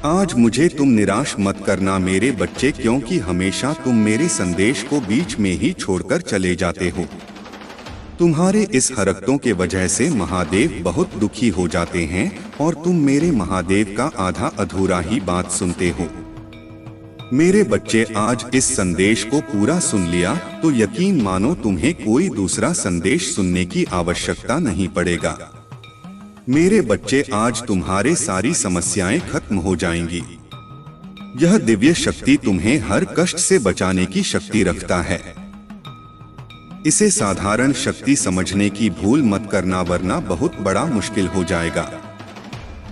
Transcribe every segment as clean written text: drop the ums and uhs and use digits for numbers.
आज मुझे तुम निराश मत करना मेरे बच्चे, क्योंकि हमेशा तुम मेरे संदेश को बीच में ही छोड़कर चले जाते हो। तुम्हारे इस हरकतों के वजह से महादेव बहुत दुखी हो जाते हैं और तुम मेरे महादेव का आधा अधूरा ही बात सुनते हो। मेरे बच्चे, आज इस संदेश को पूरा सुन लिया तो यकीन मानो तुम्हें कोई दूसरा संदेश सुनने की आवश्यकता नहीं पड़ेगा। मेरे बच्चे, आज तुम्हारे सारी समस्याएं खत्म हो जाएंगी। यह दिव्य शक्ति तुम्हें हर कष्ट से बचाने की शक्ति रखता है। इसे साधारण शक्ति समझने की भूल मत करना, वरना बहुत बड़ा मुश्किल हो जाएगा।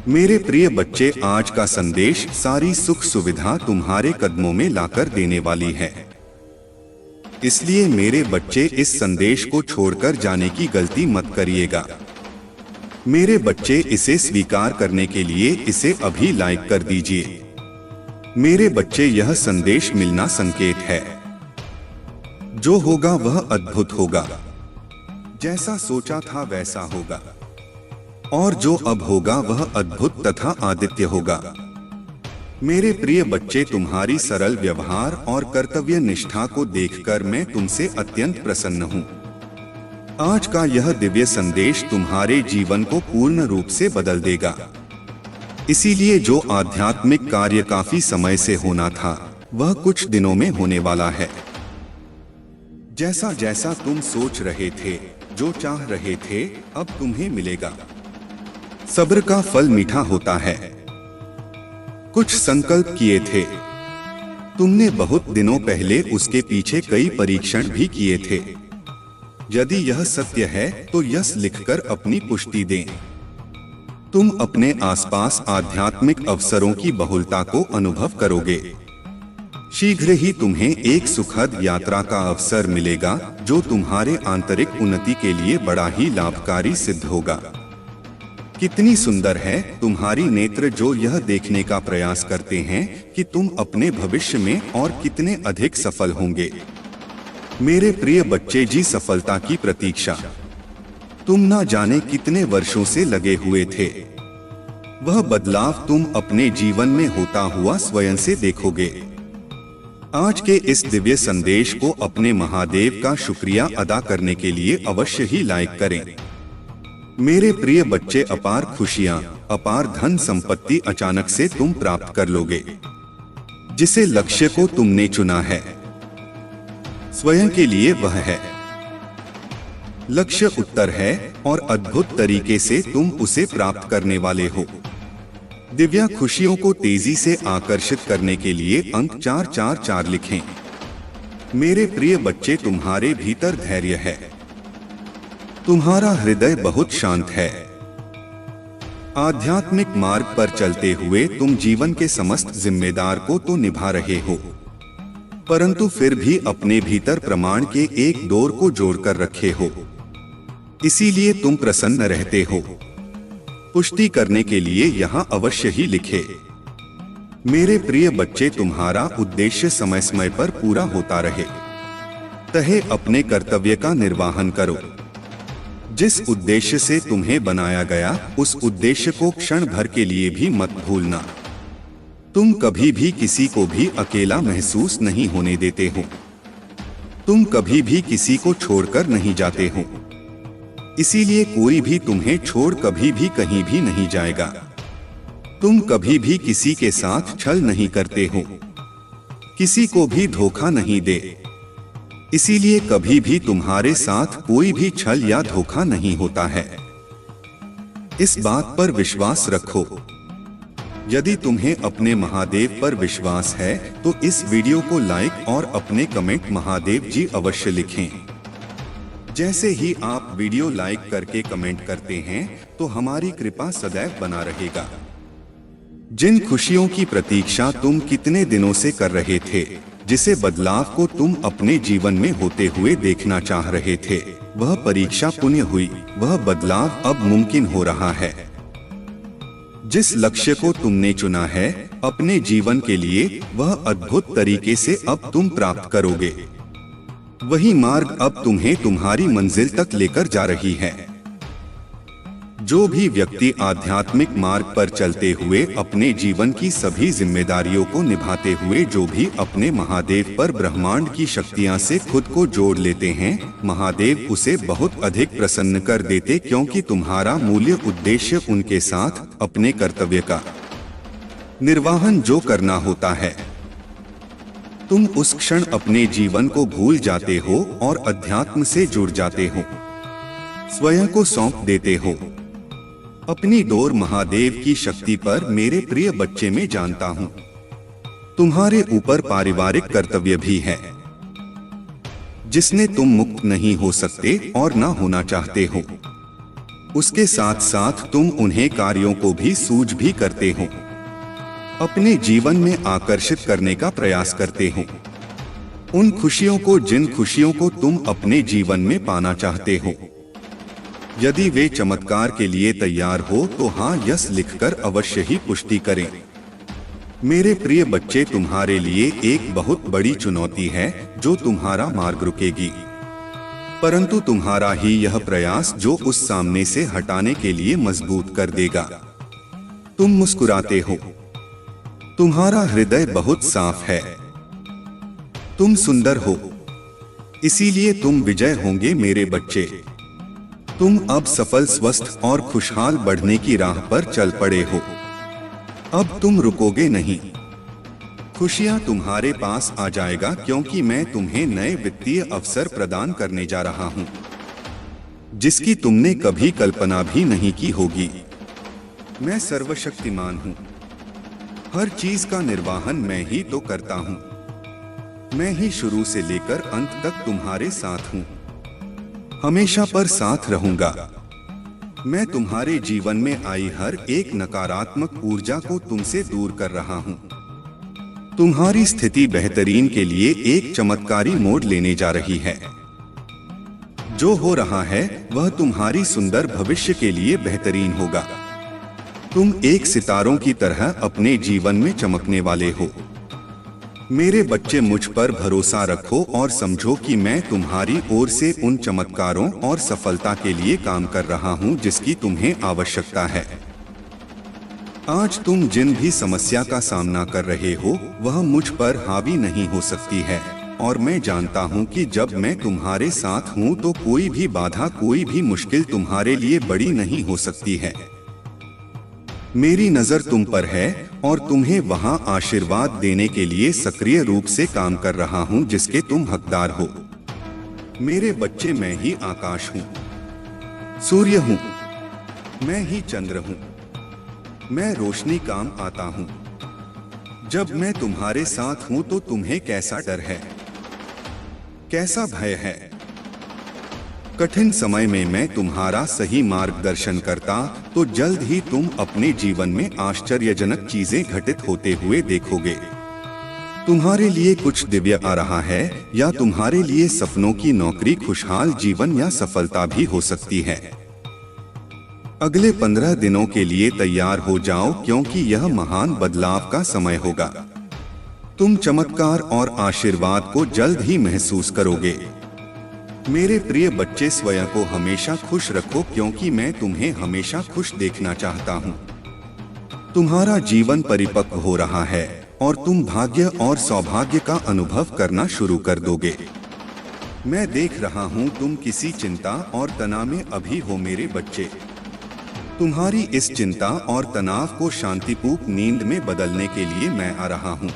मेरे प्रिय बच्चे, आज का संदेश सारी सुख सुविधा तुम्हारे कदमों में लाकर देने वाली है। इसलिए मेरे बच्चे, इस संदेश को छोड़कर जाने की गलती मत करिएगा। मेरे बच्चे, इसे स्वीकार करने के लिए इसे अभी लाइक कर दीजिए। मेरे बच्चे, यह संदेश मिलना संकेत है। जो होगा वह अद्भुत होगा। जैसा सोचा था वैसा होगा, और जो अब होगा वह अद्भुत तथा आदित्य होगा। मेरे प्रिय बच्चे, तुम्हारी सरल व्यवहार और कर्तव्य निष्ठा को देखकर मैं तुमसे अत्यंत प्रसन्न हूँ। आज का यह दिव्य संदेश तुम्हारे जीवन को पूर्ण रूप से बदल देगा। इसीलिए जो आध्यात्मिक कार्य काफी समय से होना था, वह कुछ दिनों में होने वाला है। जैसा जैसा तुम सोच रहे थे, जो चाह रहे थे, अब तुम्हें मिलेगा। सब्र का फल मीठा होता है। कुछ संकल्प किए थे तुमने बहुत दिनों पहले, उसके पीछे कई परीक्षण भी किए थे। यदि यह सत्य है तो यस लिखकर अपनी पुष्टि दें। तुम अपने आसपास आध्यात्मिक अवसरों की बहुलता को अनुभव करोगे। शीघ्र ही तुम्हें एक सुखद यात्रा का अवसर मिलेगा, जो तुम्हारे आंतरिक उन्नति के लिए बड़ा ही लाभकारी सिद्ध होगा। कितनी सुंदर है तुम्हारी नेत्र, जो यह देखने का प्रयास करते हैं कि तुम अपने भविष्य में और कितने अधिक सफल होंगे। मेरे प्रिय बच्चे जी, सफलता की प्रतीक्षा तुम ना जाने कितने वर्षों से लगे हुए थे। वह बदलाव तुम अपने जीवन में होता हुआ स्वयं से देखोगे। आज के इस दिव्य संदेश को अपने महादेव का शुक्रिया अदा करने के लिए अवश्य ही लाइक करें। मेरे प्रिय बच्चे, अपार खुशियां, अपार धन संपत्ति अचानक से तुम प्राप्त कर लोगे। जिसे लक्ष्य को तुमने चुना है, स्वयं के लिए वह है। लक्ष्य उत्तर है और अद्भुत तरीके से तुम उसे प्राप्त करने वाले हो। दिव्या खुशियों को तेजी से आकर्षित करने के लिए अंक 444 लिखें। मेरे प्रिय बच्चे, तुम्हारे भीतर धैर्य है। तुम्हारा हृदय बहुत शांत है। आध्यात्मिक मार्ग पर चलते हुए तुम जीवन के समस्त जिम्मेदार को तो निभा रहे हो, परंतु फिर भी अपने भीतर प्रमाण के एक डोर को जोड़कर रखे हो। इसीलिए तुम प्रसन्न रहते हो। पुष्टि करने के लिए यहाँ अवश्य ही लिखे। मेरे प्रिय बच्चे, तुम्हारा उद्देश्य समय समय पर पूरा होता रहे। तहे अपने कर्तव्य का निर्वहन करो। जिस उद्देश्य से तुम्हें बनाया गया, उस उद्देश्य को क्षण भर के लिए भी मत भूलना। तुम कभी भी किसी को भी अकेला महसूस नहीं होने देते हो। तुम कभी भी किसी को छोड़कर नहीं जाते हो। इसीलिए कोई भी तुम्हें छोड़ कभी भी कहीं भी नहीं जाएगा। तुम कभी भी किसी के साथ छल नहीं करते हो, किसी को भी धोखा नहीं दे। इसीलिए कभी भी तुम्हारे साथ कोई भी छल या धोखा नहीं होता है। इस बात पर विश्वास रखो। यदि तुम्हें अपने महादेव पर विश्वास है तो इस वीडियो को लाइक और अपने कमेंट महादेव जी अवश्य लिखें। जैसे ही आप वीडियो लाइक करके कमेंट करते हैं तो हमारी कृपा सदैव बना रहेगा। जिन खुशियों की प्रतीक्षा तुम कितने दिनों से कर रहे थे, जिसे बदलाव को तुम अपने जीवन में होते हुए देखना चाह रहे थे, वह परीक्षा पुण्य हुई। वह बदलाव अब मुमकिन हो रहा है। जिस लक्ष्य को तुमने चुना है अपने जीवन के लिए, वह अद्भुत तरीके से अब तुम प्राप्त करोगे। वही मार्ग अब तुम्हें तुम्हारी मंजिल तक लेकर जा रही है। जो भी व्यक्ति आध्यात्मिक मार्ग पर चलते हुए अपने जीवन की सभी जिम्मेदारियों को निभाते हुए जो भी अपने महादेव पर ब्रह्मांड की शक्तियां से खुद को जोड़ लेते हैं, महादेव उसे बहुत अधिक प्रसन्न कर देते, क्योंकि तुम्हारा मूल्य उद्देश्य उनके साथ अपने कर्तव्य का निर्वाहन जो करना होता है। तुम उस क्षण अपने जीवन को भूल जाते हो और अध्यात्म से जुड़ जाते हो, स्वयं को सौंप देते हो। अपनी डोर महादेव की शक्ति पर मेरे प्रिय बच्चे में जानता हूँ। तुम्हारे ऊपर पारिवारिक कर्तव्य भी है जिसने तुम मुक्त नहीं हो सकते और ना होना चाहते हो। उसके साथ साथ तुम उन्हें कार्यों को भी सूझ भी करते हो, अपने जीवन में आकर्षित करने का प्रयास करते हो। उन खुशियों को जिन खुशियों को तुम अपने जीवन में पाना चाहते हो। यदि वे चमत्कार के लिए तैयार हो तो हाँ यस लिखकर अवश्य ही पुष्टि करें। मेरे प्रिय बच्चे, तुम्हारे लिए एक बहुत बड़ी चुनौती है जो तुम्हारा मार्ग रुकेगी, परंतु तुम्हारा ही यह प्रयास जो उस सामने से हटाने के लिए मजबूत कर देगा। तुम मुस्कुराते हो, तुम्हारा हृदय बहुत साफ है, तुम सुंदर हो, इसीलिए तुम विजय होंगे मेरे बच्चे। तुम अब सफल, स्वस्थ और खुशहाल बढ़ने की राह पर चल पड़े हो। अब तुम रुकोगे नहीं। खुशियां तुम्हारे पास आ जाएगा, क्योंकि मैं तुम्हें नए वित्तीय अवसर प्रदान करने जा रहा हूं, जिसकी तुमने कभी कल्पना भी नहीं की होगी। मैं सर्वशक्तिमान हूं, हर चीज का निर्वाहन मैं ही तो करता हूं। मैं ही शुरू से लेकर अंत तक तुम्हारे साथ हूं, हमेशा पर साथ रहूंगा। मैं तुम्हारे जीवन में आई हर एक नकारात्मक ऊर्जा को तुमसे दूर कर रहा हूं। तुम्हारी स्थिति बेहतरीन के लिए एक चमत्कारी मोड़ लेने जा रही है। जो हो रहा है वह तुम्हारी सुंदर भविष्य के लिए बेहतरीन होगा। तुम एक सितारों की तरह अपने जीवन में चमकने वाले हो। मेरे बच्चे, मुझ पर भरोसा रखो और समझो कि मैं तुम्हारी ओर से उन चमत्कारों और सफलता के लिए काम कर रहा हूं जिसकी तुम्हें आवश्यकता है। आज तुम जिन भी समस्या का सामना कर रहे हो वह मुझ पर हावी नहीं हो सकती है, और मैं जानता हूं कि जब मैं तुम्हारे साथ हूं तो कोई भी बाधा, कोई भी मुश्किल तुम्हारे लिए बड़ी नहीं हो सकती है। मेरी नजर तुम पर है और तुम्हें वहां आशीर्वाद देने के लिए सक्रिय रूप से काम कर रहा हूं जिसके तुम हकदार हो। मेरे बच्चे, मैं ही आकाश हूं, सूर्य हूं, मैं ही चंद्र हूं, मैं रोशनी काम आता हूं। जब मैं तुम्हारे साथ हूं तो तुम्हें कैसा डर है, कैसा भय है। कठिन समय में मैं तुम्हारा सही मार्गदर्शन करता तो जल्द ही तुम अपने जीवन में आश्चर्यजनक चीजें घटित होते हुए देखोगे। तुम्हारे लिए कुछ दिव्य आ रहा है, या तुम्हारे लिए सपनों की नौकरी, खुशहाल जीवन या सफलता भी हो सकती है। अगले 15 दिनों के लिए तैयार हो जाओ, क्योंकि यह महान बदलाव का समय होगा। तुम चमत्कार और आशीर्वाद को जल्द ही महसूस करोगे। मेरे प्रिय बच्चे, स्वयं को हमेशा खुश रखो, क्योंकि मैं तुम्हें हमेशा खुश देखना चाहता हूँ। तुम्हारा जीवन परिपक्व हो रहा है और तुम भाग्य और सौभाग्य का अनुभव करना शुरू कर दोगे। मैं देख रहा हूँ तुम किसी चिंता और तनाव में अभी हो मेरे बच्चे। तुम्हारी इस चिंता और तनाव को शांतिपूर्ण नींद में बदलने के लिए मैं आ रहा हूँ।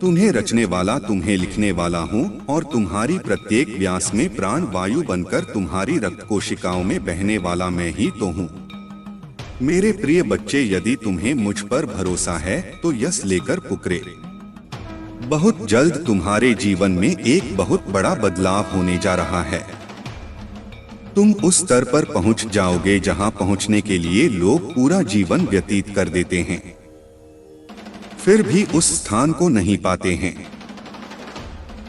तुम्हें रचने वाला, तुम्हें लिखने वाला हूँ, और तुम्हारी प्रत्येक व्यास में प्राण वायु बनकर तुम्हारी रक्त कोशिकाओं में बहने वाला मैं ही तो हूँ। मेरे प्रिय बच्चे, यदि तुम्हें मुझ पर भरोसा है तो यस लेकर पुकरे। बहुत जल्द तुम्हारे जीवन में एक बहुत बड़ा बदलाव होने जा रहा है। तुम उस स्तर पर पहुंच जाओगे जहां पहुंचने के लिए लोग पूरा जीवन व्यतीत कर देते हैं, फिर भी उस स्थान को नहीं पाते हैं।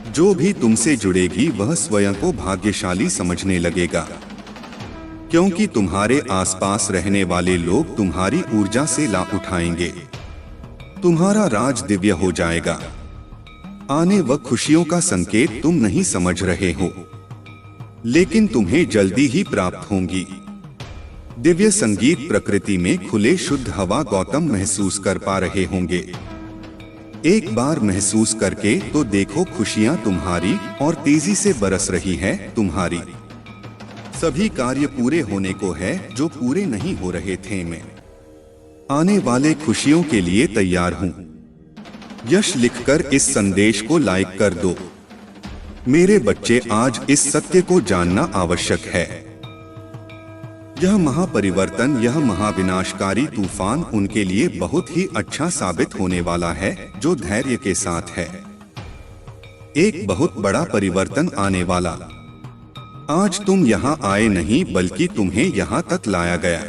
जो भी तुमसे जुड़ेगी वह स्वयं को भाग्यशाली समझने लगेगा, क्योंकि तुम्हारे आसपास रहने वाले लोग तुम्हारी ऊर्जा से लाभ उठाएंगे। तुम्हारा राज दिव्य हो जाएगा। आने वह खुशियों का संकेत तुम नहीं समझ रहे हो, लेकिन तुम्हें जल्दी ही प्राप्त होंगी। दिव्य संगीत प्रकृति में खुले शुद्ध हवा गौतम महसूस कर पा रहे होंगे। एक बार महसूस करके तो देखो, खुशियां तुम्हारी और तेजी से बरस रही है तुम्हारी। सभी कार्य पूरे होने को है जो पूरे नहीं हो रहे थे। मैं आने वाले खुशियों के लिए तैयार हूं। यश लिखकर इस संदेश को लाइक कर दो। मेरे बच्चे, आज इस सत्य को जानना आवश्यक है। यह महापरिवर्तन, यह महाविनाशकारी तूफान उनके लिए बहुत ही अच्छा साबित होने वाला है जो धैर्य के साथ है। एक बहुत बड़ा परिवर्तन आने वाला। आज तुम यहाँ आए नहीं बल्कि तुम्हें यहाँ तक लाया गया,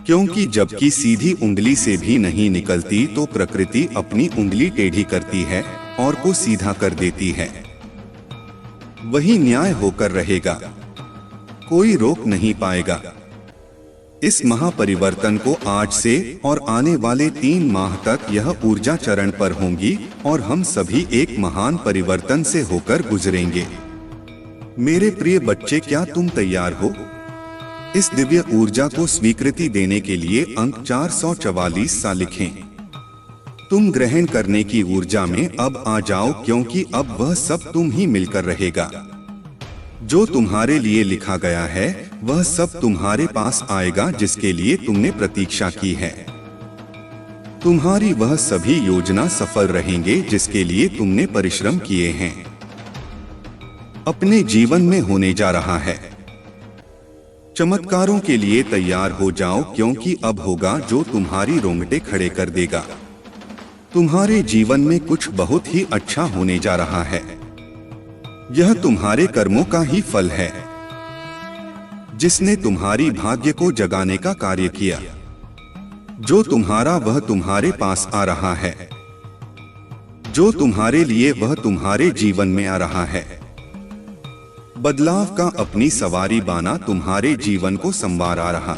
क्योंकि जबकि सीधी उंगली से भी नहीं निकलती तो प्रकृति अपनी उंगली टेढ़ी करती है और को सीधा कर देती है। वही न्याय होकर रहेगा, कोई रोक नहीं पाएगा। इस महापरिवर्तन को आज से और आने वाले 3 माह तक यह ऊर्जा चरण पर होंगी और हम सभी एक महान परिवर्तन से होकर गुजरेंगे। मेरे प्रिय बच्चे, क्या तुम तैयार हो? इस दिव्य ऊर्जा को स्वीकृति देने के लिए अंक 444 सा लिखें। तुम ग्रहण करने की ऊर्जा में अब आ जाओ, क्योंकि अब वह सब तुम ही मिलकर रहेगा। जो तुम्हारे लिए लिखा गया है वह सब तुम्हारे पास आएगा जिसके लिए तुमने प्रतीक्षा की है। तुम्हारी वह सभी योजना सफल रहेंगे जिसके लिए तुमने परिश्रम किए हैं। अपने जीवन में होने जा रहा है। चमत्कारों के लिए तैयार हो जाओ, क्योंकि अब होगा जो तुम्हारी रोंगटे खड़े कर देगा। तुम्हारे जीवन में कुछ बहुत ही अच्छा होने जा रहा है। यह तुम्हारे कर्मों का ही फल है, जिसने तुम्हारी भाग्य को जगाने का कार्य किया। जो तुम्हारा वह तुम्हारे पास आ रहा है। जो तुम्हारे लिए वह तुम्हारे जीवन में आ रहा है। बदलाव का अपनी सवारी बाना तुम्हारे जीवन को संवार आ रहा।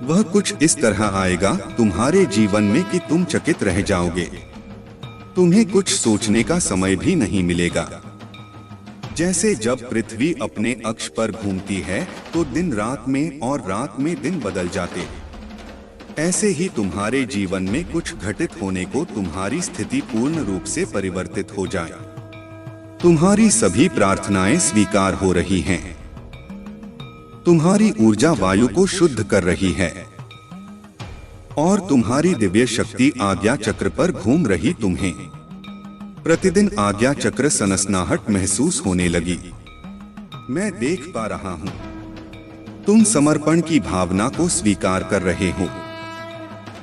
वह कुछ इस तरह आएगा तुम्हारे जीवन में कि तुम चकित रह जाओगे। तुम्हें कुछ सोचने का समय भी नहीं मिलेगा। जैसे जब पृथ्वी अपने अक्ष पर घूमती है तो दिन रात में और रात में दिन बदल जाते, ऐसे ही तुम्हारे जीवन में कुछ घटित होने को तुम्हारी स्थिति पूर्ण रूप से परिवर्तित हो जाए। तुम्हारी सभी प्रार्थनाएं स्वीकार हो रही हैं। तुम्हारी ऊर्जा वायु को शुद्ध कर रही है और तुम्हारी दिव्य शक्ति आज्ञा चक्र पर घूम रही। तुम्हें प्रतिदिन आज्ञा चक्र सनसनाहट महसूस होने लगी। मैं देख पा रहा हूं तुम समर्पण की भावना को स्वीकार कर रहे हो।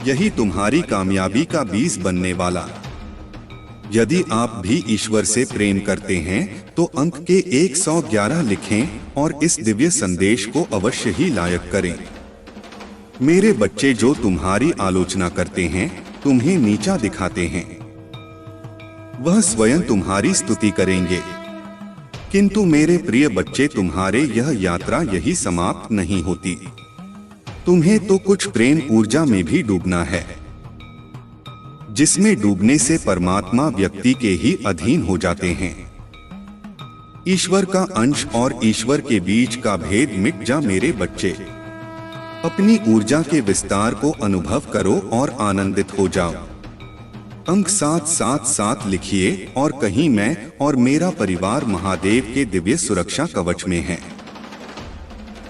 यही तुम्हारी कामयाबी का बीज बनने वाला। यदि आप भी ईश्वर से प्रेम करते हैं तो अंक के 111 लिखें और इस दिव्य संदेश को अवश्य ही लायक करें। मेरे बच्चे, जो तुम्हारी आलोचना करते हैं, तुम्हें नीचा दिखाते हैं, वह स्वयं तुम्हारी स्तुति करेंगे। किंतु मेरे प्रिय बच्चे, तुम्हारे यह यात्रा यही समाप्त नहीं होती। तुम्हें तो कुछ प्रेम ऊर्जा में भी डूबना है, जिसमें डूबने से परमात्मा व्यक्ति के ही अधीन हो जाते हैं। ईश्वर का अंश और ईश्वर के बीच का भेद मिट जा मेरे बच्चे। अपनी ऊर्जा के विस्तार को अनुभव करो और आनंदित हो जाओ। अंक 777 लिखिए और कहीं मैं और मेरा परिवार महादेव के दिव्य सुरक्षा कवच में हैं।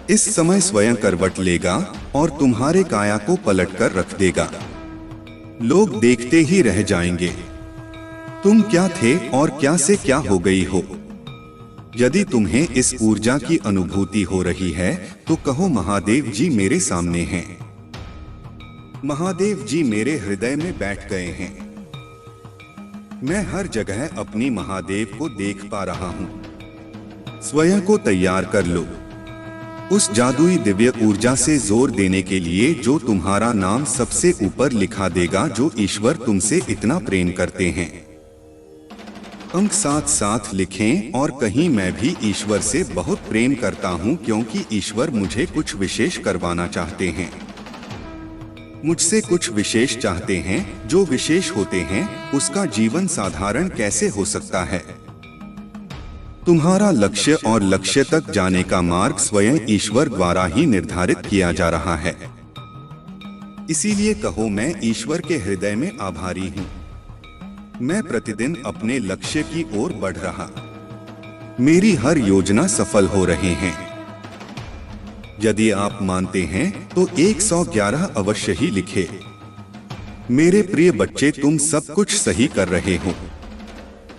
इस समय स्वयं करवट लेगा और तुम्हारे काया को पलटकर रख देगा। लोग देखते ही रह जाएंगे तुम क्या थे और क्या से क्या हो गई हो। यदि तुम्हें इस ऊर्जा की अनुभूति हो रही है तो कहो, महादेव जी मेरे सामने हैं। महादेव जी मेरे हृदय में बैठ गए हैं। मैं हर जगह अपनी महादेव को देख पा रहा हूं। स्वयं को तैयार कर लो उस जादुई दिव्य ऊर्जा से जोर देने के लिए जो तुम्हारा नाम सबसे ऊपर लिखा देगा, जो ईश्वर तुमसे इतना प्रेम करते हैं। अंक 7 लिखें और कहीं मैं भी ईश्वर से बहुत प्रेम करता हूं, क्योंकि ईश्वर मुझे कुछ विशेष करवाना चाहते हैं। मुझसे कुछ विशेष चाहते हैं। जो विशेष होते हैं उसका जीवन साधारण कैसे हो सकता है। तुम्हारा लक्ष्य और लक्ष्य तक जाने का मार्ग स्वयं ईश्वर द्वारा ही निर्धारित किया जा रहा है। इसीलिए कहो, मैं ईश्वर के हृदय में आभारी हूँ। मैं प्रतिदिन अपने लक्ष्य की ओर बढ़ रहा, मेरी हर योजना सफल हो रहे हैं। यदि आप मानते हैं तो 111 अवश्य ही लिखे। मेरे प्रिय बच्चे, तुम सब कुछ सही कर रहे हो।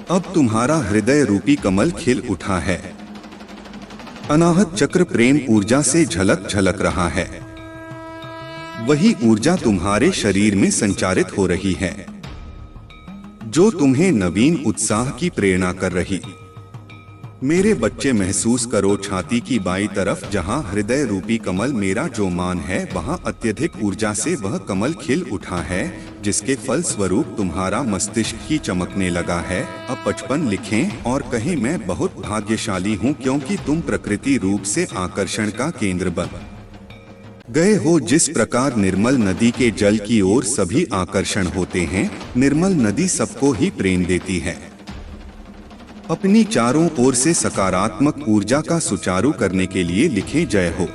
अब तुम्हारा हृदय रूपी कमल खिल उठा है। अनाहत चक्र प्रेम ऊर्जा से झलक झलक रहा है। वही ऊर्जा तुम्हारे शरीर में संचारित हो रही है, जो तुम्हें नवीन उत्साह की प्रेरणा कर रही। मेरे बच्चे, महसूस करो छाती की बाईं तरफ, जहां हृदय रूपी कमल मेरा जो मान है, वहां अत्यधिक ऊर्जा से वह कमल खिल उठा है, जिसके फल स्वरूप तुम्हारा मस्तिष्क ही चमकने लगा है। अब 55 लिखें और कहें, मैं बहुत भाग्यशाली हूं, क्योंकि तुम प्रकृति रूप से आकर्षण का केंद्र बन गए हो। जिस प्रकार निर्मल नदी के जल की ओर सभी आकर्षण होते हैं, निर्मल नदी सबको ही प्रेम देती है। अपनी चारों ओर से सकारात्मक ऊर्जा का सुचारू करने के लिए लिखें, जय हो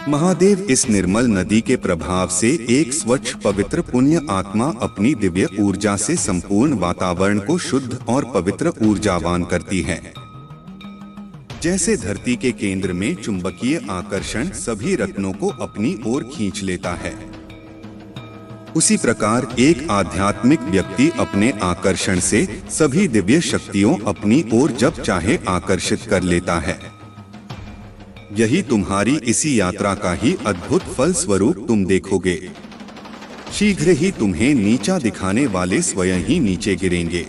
महादेव। इस निर्मल नदी के प्रभाव से एक स्वच्छ पवित्र पुण्य आत्मा अपनी दिव्य ऊर्जा से संपूर्ण वातावरण को शुद्ध और पवित्र ऊर्जावान करती है। जैसे धरती के केंद्र में चुंबकीय आकर्षण सभी रत्नों को अपनी ओर खींच लेता है, उसी प्रकार एक आध्यात्मिक व्यक्ति अपने आकर्षण से सभी दिव्य शक्तियों अपनी ओर जब चाहे आकर्षित कर लेता है। यही तुम्हारी इसी यात्रा का ही अद्भुत फल स्वरूप तुम देखोगे। शीघ्र ही तुम्हें नीचा दिखाने वाले स्वयं ही नीचे गिरेंगे।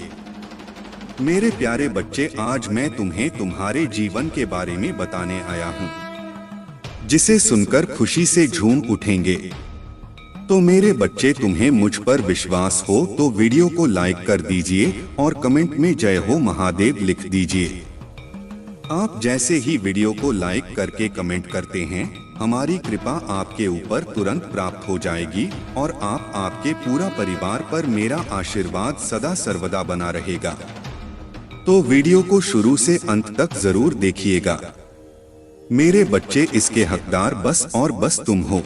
मेरे प्यारे बच्चे, आज मैं तुम्हें तुम्हारे जीवन के बारे में बताने आया हूँ, जिसे सुनकर खुशी से झूम उठेंगे। तो मेरे बच्चे, तुम्हें मुझ पर विश्वास हो तो वीडियो को लाइक कर दीजिए और कमेंट में जय हो महादेव लिख दीजिए। आप जैसे ही वीडियो को लाइक करके कमेंट करते हैं, हमारी कृपा आपके ऊपर तुरंत प्राप्त हो जाएगी और आपके पूरा परिवार पर मेरा आशीर्वाद सदा सर्वदा बना रहेगा। तो वीडियो को शुरू से अंत तक जरूर देखिएगा। मेरे बच्चे, इसके हकदार बस और बस तुम हो।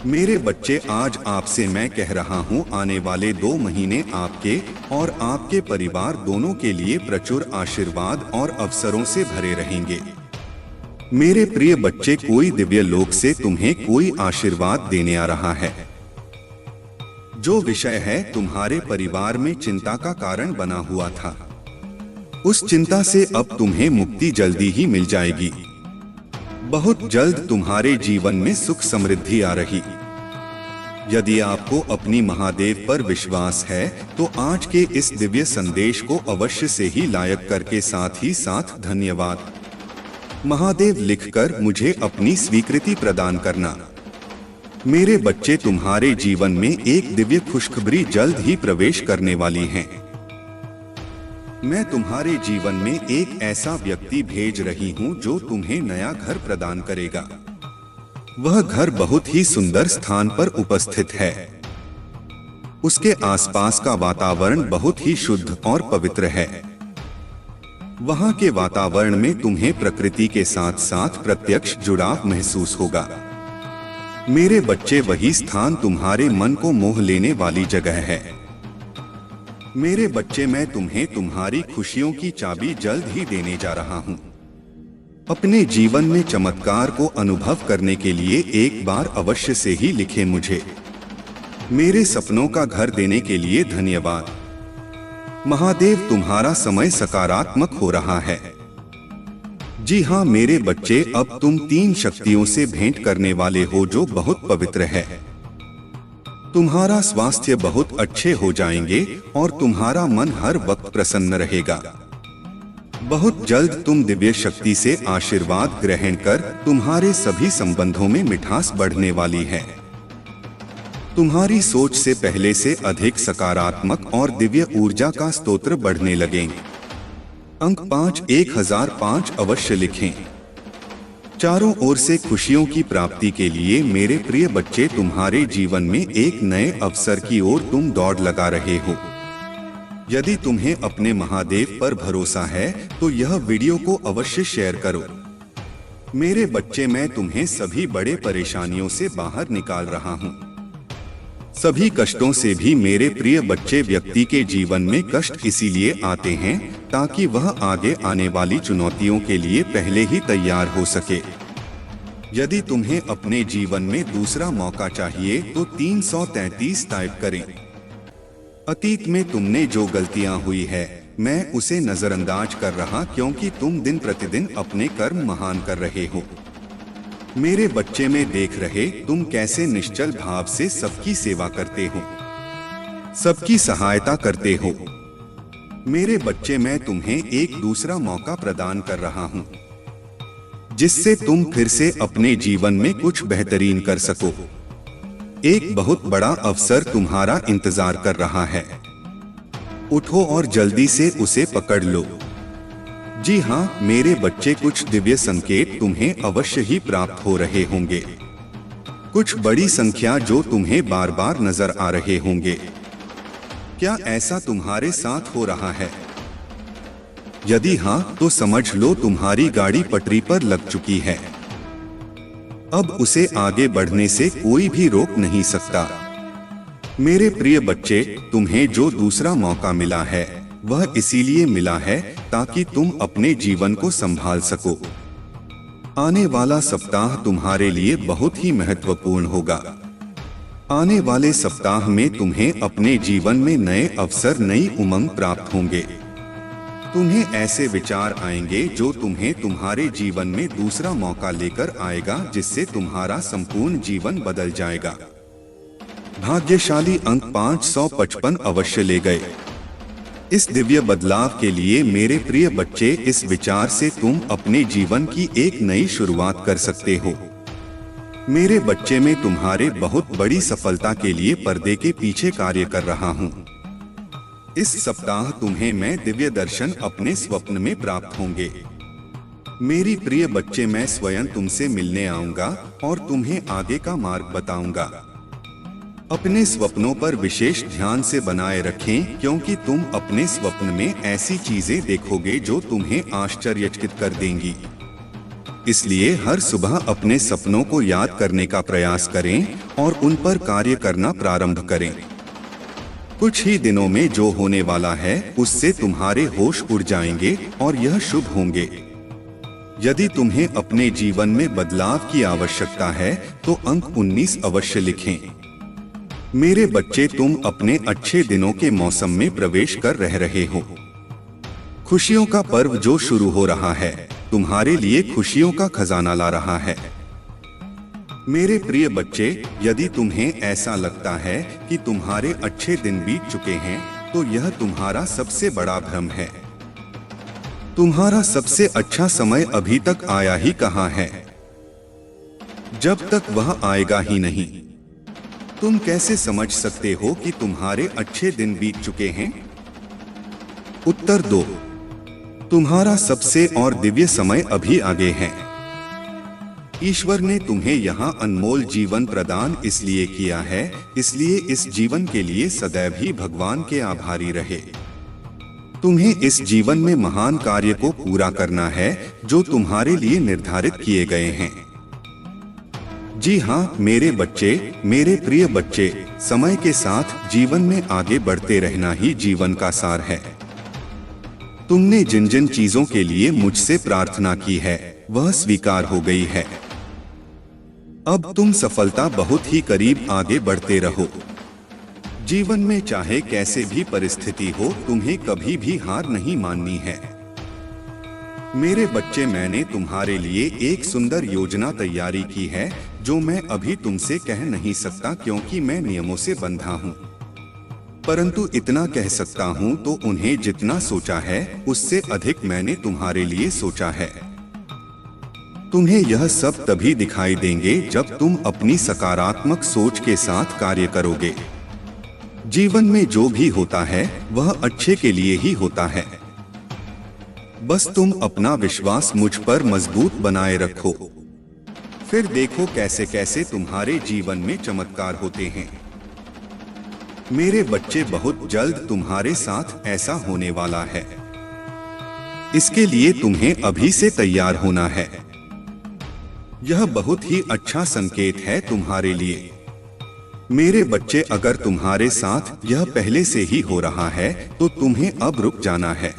मेरे बच्चे, आज आपसे मैं कह रहा हूं, आने वाले 2 महीने आपके और आपके परिवार दोनों के लिए प्रचुर आशीर्वाद और अवसरों से भरे रहेंगे। मेरे प्रिय बच्चे, कोई दिव्य लोक से तुम्हें कोई आशीर्वाद देने आ रहा है। जो विषय है तुम्हारे परिवार में चिंता का कारण बना हुआ था, उस चिंता से अब तुम्हें मुक्ति जल्दी ही मिल जाएगी। बहुत जल्द तुम्हारे जीवन में सुख समृद्धि आ रही। यदि आपको अपनी महादेव पर विश्वास है तो आज के इस दिव्य संदेश को अवश्य से ही लाइक करके साथ ही साथ धन्यवाद महादेव लिखकर मुझे अपनी स्वीकृति प्रदान करना। मेरे बच्चे, तुम्हारे जीवन में एक दिव्य खुशखबरी जल्द ही प्रवेश करने वाली है। मैं तुम्हारे जीवन में एक ऐसा व्यक्ति भेज रही हूँ जो तुम्हें नया घर प्रदान करेगा। वह घर बहुत ही सुंदर स्थान पर उपस्थित है। उसके आसपास का वातावरण बहुत ही शुद्ध और पवित्र है। वहाँ के वातावरण में तुम्हें प्रकृति के साथ साथ प्रत्यक्ष जुड़ाव महसूस होगा। मेरे बच्चे, वही स्थान तुम्हारे मन को मोह लेने वाली जगह है। मेरे बच्चे, मैं तुम्हें तुम्हारी खुशियों की चाबी जल्द ही देने जा रहा हूँ। अपने जीवन में चमत्कार को अनुभव करने के लिए एक बार अवश्य से ही लिखें मुझे। मेरे सपनों का घर देने के लिए धन्यवाद महादेव। तुम्हारा समय सकारात्मक हो रहा है। जी हाँ मेरे बच्चे, अब तुम 3 शक्तियों से भेंट करने वाले हो जो बहुत पवित्र है। तुम्हारा स्वास्थ्य बहुत अच्छे हो जाएंगे और तुम्हारा मन हर वक्त प्रसन्न रहेगा। बहुत जल्द तुम दिव्य शक्ति से आशीर्वाद ग्रहण कर तुम्हारे सभी संबंधों में मिठास बढ़ने वाली है। तुम्हारी सोच से पहले से अधिक सकारात्मक और दिव्य ऊर्जा का स्तोत्र बढ़ने लगेंगे। अंक 5 1005 अवश्य लिखें। चारों ओर से खुशियों की प्राप्ति के लिए मेरे प्रिय बच्चे, तुम्हारे जीवन में एक नए अवसर की ओर तुम दौड़ लगा रहे हो। यदि तुम्हें अपने महादेव पर भरोसा है तो यह वीडियो को अवश्य शेयर करो। मेरे बच्चे, मैं तुम्हें सभी बड़े परेशानियों से बाहर निकाल रहा हूँ। सभी कष्टों से भी मेरे प्रिय बच्चे, व्यक्ति के जीवन में कष्ट इसीलिए आते हैं ताकि वह आगे आने वाली चुनौतियों के लिए पहले ही तैयार हो सके। यदि तुम्हें अपने जीवन में दूसरा मौका चाहिए तो 333 टाइप करें। अतीत में तुमने जो गलतियां हुई है मैं उसे नजरअंदाज कर रहा, क्योंकि तुम दिन प्रतिदिन अपने कर्म महान कर रहे हो। मेरे बच्चे, में देख रहे तुम कैसे निश्चल भाव से सबकी सेवा करते हो, सबकी सहायता करते हो। मेरे बच्चे, मैं तुम्हें एक दूसरा मौका प्रदान कर रहा हूँ जिससे तुम फिर से अपने जीवन में कुछ बेहतरीन कर सको। एक बहुत बड़ा अवसर तुम्हारा इंतजार कर रहा है। उठो और जल्दी से उसे पकड़ लो। जी हाँ मेरे बच्चे, कुछ दिव्य संकेत तुम्हें अवश्य ही प्राप्त हो रहे होंगे। कुछ बड़ी संख्या जो तुम्हें बार बार नजर आ रहे होंगे। क्या ऐसा तुम्हारे साथ हो रहा है? यदि हाँ तो समझ लो तुम्हारी गाड़ी पटरी पर लग चुकी है। अब उसे आगे बढ़ने से कोई भी रोक नहीं सकता। मेरे प्रिय बच्चे, तुम्हें जो दूसरा मौका मिला है वह इसीलिए मिला है ताकि तुम अपने जीवन को संभाल सको। आने वाला सप्ताह तुम्हारे लिए बहुत ही महत्वपूर्ण होगा। आने वाले सप्ताह में तुम्हें अपने जीवन में नए अवसर, नई उमंग प्राप्त होंगे। तुम्हें ऐसे विचार आएंगे जो तुम्हें तुम्हारे जीवन में दूसरा मौका लेकर आएगा, जिससे तुम्हारा संपूर्ण जीवन बदल जाएगा। भाग्यशाली अंक 555 अवश्य ले गए। इस दिव्य बदलाव के लिए मेरे प्रिय बच्चे, इस विचार से तुम अपने जीवन की एक नई शुरुआत कर सकते हो। मेरे बच्चे, में तुम्हारे बहुत बड़ी सफलता के लिए पर्दे के पीछे कार्य कर रहा हूँ। इस सप्ताह तुम्हें मैं दिव्य दर्शन अपने स्वप्न में प्राप्त होंगे। मेरी प्रिय बच्चे, मैं स्वयं तुमसे मिलने आऊंगा और तुम्हें आगे का मार्ग बताऊंगा। अपने स्वप्नों पर विशेष ध्यान से बनाए रखें, क्योंकि तुम अपने स्वप्न में ऐसी चीजें देखोगे जो तुम्हें आश्चर्यचकित कर देंगी। इसलिए हर सुबह अपने सपनों को याद करने का प्रयास करें और उन पर कार्य करना प्रारंभ करें। कुछ ही दिनों में जो होने वाला है उससे तुम्हारे होश उड़ जाएंगे और यह शुभ होंगे। यदि तुम्हें अपने जीवन में बदलाव की आवश्यकता है तो अंक 19 अवश्य लिखें। मेरे बच्चे, तुम अपने अच्छे दिनों के मौसम में प्रवेश कर रहे हो। खुशियों का पर्व जो शुरू हो रहा है तुम्हारे लिए खुशियों का खजाना ला रहा है। मेरे प्रिय बच्चे, यदि तुम्हें ऐसा लगता है कि तुम्हारे अच्छे दिन बीत चुके हैं तो यह तुम्हारा सबसे बड़ा भ्रम है। तुम्हारा सबसे अच्छा समय अभी तक आया ही कहाँ है। जब तक वह आएगा ही नहीं, तुम कैसे समझ सकते हो कि तुम्हारे अच्छे दिन बीत चुके हैं? उत्तर दो, तुम्हारा सबसे और दिव्य समय अभी आगे है। ईश्वर ने तुम्हें यहाँ अनमोल जीवन प्रदान इसलिए किया है, इसलिए इस जीवन के लिए सदैव ही भगवान के आभारी रहे। तुम्हें इस जीवन में महान कार्य को पूरा करना है जो तुम्हारे लिए निर्धारित किए गए हैं। जी हाँ मेरे बच्चे, मेरे प्रिय बच्चे, समय के साथ जीवन में आगे बढ़ते रहना ही जीवन का सार है। तुमने जिन जिन चीजों के लिए मुझसे प्रार्थना की है वह स्वीकार हो गई है। अब तुम सफलता बहुत ही करीब आगे बढ़ते रहो। जीवन में चाहे कैसे भी परिस्थिति हो, तुम्हें कभी भी हार नहीं माननी है। मेरे बच्चे, मैंने तुम्हारे लिए एक सुंदर योजना तैयारी की है जो मैं अभी तुमसे कह नहीं सकता, क्योंकि मैं नियमों से बंधा हूँ। परंतु इतना कह सकता हूँ तो उन्हें जितना सोचा है उससे अधिक मैंने तुम्हारे लिए सोचा है। तुम्हें यह सब तभी दिखाई देंगे जब तुम अपनी सकारात्मक सोच के साथ कार्य करोगे। जीवन में जो भी होता है वह अच्छे के लिए ही होता है। बस तुम अपना विश्वास मुझ पर मजबूत बनाए रखो, फिर देखो कैसे कैसे तुम्हारे जीवन में चमत्कार होते हैं। मेरे बच्चे, बहुत जल्द तुम्हारे साथ ऐसा होने वाला है। इसके लिए तुम्हें अभी से तैयार होना है। यह बहुत ही अच्छा संकेत है तुम्हारे लिए। मेरे बच्चे, अगर तुम्हारे साथ यह पहले से ही हो रहा है तो तुम्हें अब रुक जाना है।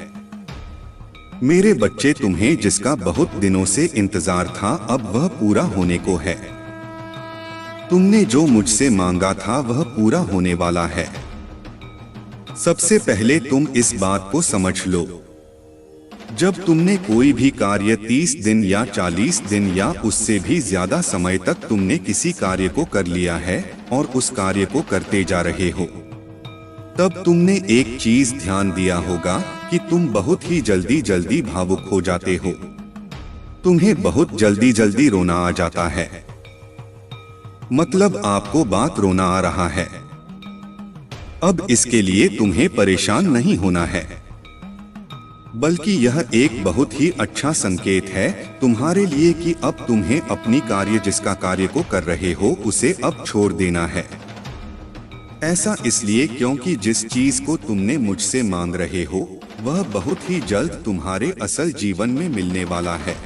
मेरे बच्चे, तुम्हें जिसका बहुत दिनों से इंतजार था अब वह पूरा होने को है। तुमने जो मुझसे मांगा था वह पूरा होने वाला है। सबसे पहले तुम इस बात को समझ लो, जब तुमने कोई भी कार्य 30 दिन या 40 दिन या उससे भी ज्यादा समय तक तुमने किसी कार्य को कर लिया है और उस कार्य को करते जा रहे हो, तब तुमने एक चीज ध्यान दिया होगा कि तुम बहुत ही जल्दी भावुक हो जाते हो। तुम्हें बहुत जल्दी रोना आ जाता है। मतलब आपको बात रोना आ रहा है। अब इसके लिए तुम्हें परेशान नहीं होना है, बल्कि यह एक बहुत ही अच्छा संकेत है तुम्हारे लिए कि अब तुम्हें अपनी कार्य, जिसका कार्य को कर रहे हो, उसे अब छोड़ देना है। ऐसा इसलिए क्योंकि जिस चीज को तुमने मुझसे मांग रहे हो वह बहुत ही जल्द तुम्हारे असल जीवन में मिलने वाला है।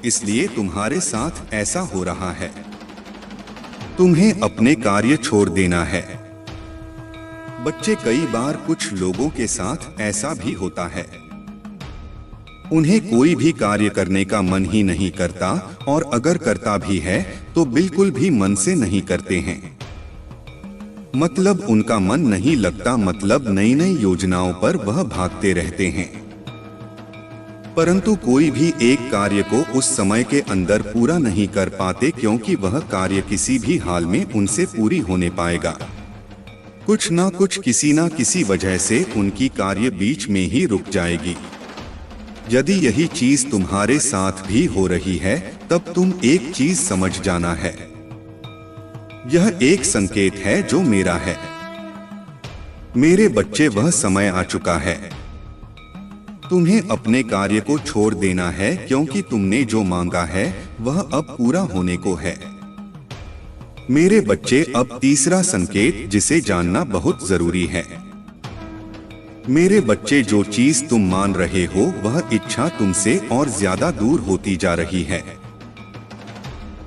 इसलिए तुम्हारे साथ ऐसा हो रहा है। तुम्हें अपने कार्य छोड़ देना है। बच्चे, कई बार कुछ लोगों के साथ ऐसा भी होता है, उन्हें कोई भी कार्य करने का मन ही नहीं करता, और अगर करता भी है तो बिल्कुल भी मन से नहीं करते हैं। मतलब उनका मन नहीं लगता, मतलब नई नई योजनाओं पर वह भागते रहते हैं, परंतु कोई भी एक कार्य को उस समय के अंदर पूरा नहीं कर पाते क्योंकि वह कार्य किसी भी हाल में उनसे पूरी होने पाएगा। कुछ ना कुछ, किसी ना किसी वजह से उनकी कार्य बीच में ही रुक जाएगी। यदि यही चीज तुम्हारे साथ भी हो रही है तब तुम एक चीज समझ जाना है, यह एक संकेत है जो मेरा है। मेरे बच्चे, वह समय आ चुका है। तुम्हें अपने कार्य को छोड़ देना है क्योंकि तुमने जो मांगा है वह अब पूरा होने को है। मेरे बच्चे, अब तीसरा संकेत जिसे जानना बहुत जरूरी है। मेरे बच्चे, जो चीज तुम मान रहे हो वह इच्छा तुमसे और ज्यादा दूर होती जा रही है।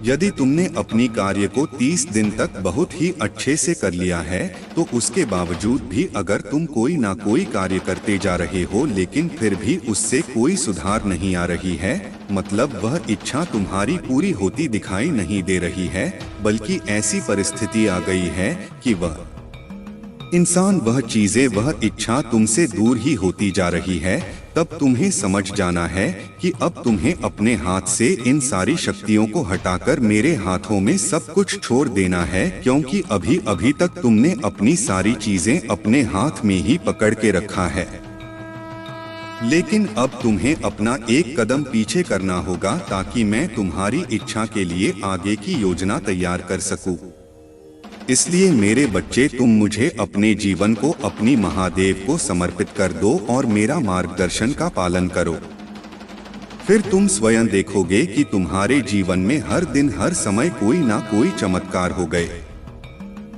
यदि तुमने अपनी कार्य को 30 दिन तक बहुत ही अच्छे से कर लिया है तो उसके बावजूद भी अगर तुम कोई ना कोई कार्य करते जा रहे हो लेकिन फिर भी उससे कोई सुधार नहीं आ रही है, मतलब वह इच्छा तुम्हारी पूरी होती दिखाई नहीं दे रही है, बल्कि ऐसी परिस्थिति आ गई है कि वह इंसान, वह चीजें, वह इच्छा तुमसे दूर ही होती जा रही है, तब तुम्हें समझ जाना है कि अब तुम्हें अपने हाथ से इन सारी शक्तियों को हटाकर मेरे हाथों में सब कुछ छोड़ देना है, क्योंकि अभी तक तुमने अपनी सारी चीजें अपने हाथ में ही पकड़ के रखा है। लेकिन अब तुम्हें अपना एक कदम पीछे करना होगा ताकि मैं तुम्हारी इच्छा के लिए आगे की योजना तैयार कर सकूं। इसलिए मेरे बच्चे, तुम मुझे अपने जीवन को अपनी महादेव को समर्पित कर दो और मेरा मार्गदर्शन का पालन करो। फिर तुम स्वयं देखोगे कि तुम्हारे जीवन में हर दिन हर समय कोई ना कोई चमत्कार हो गए।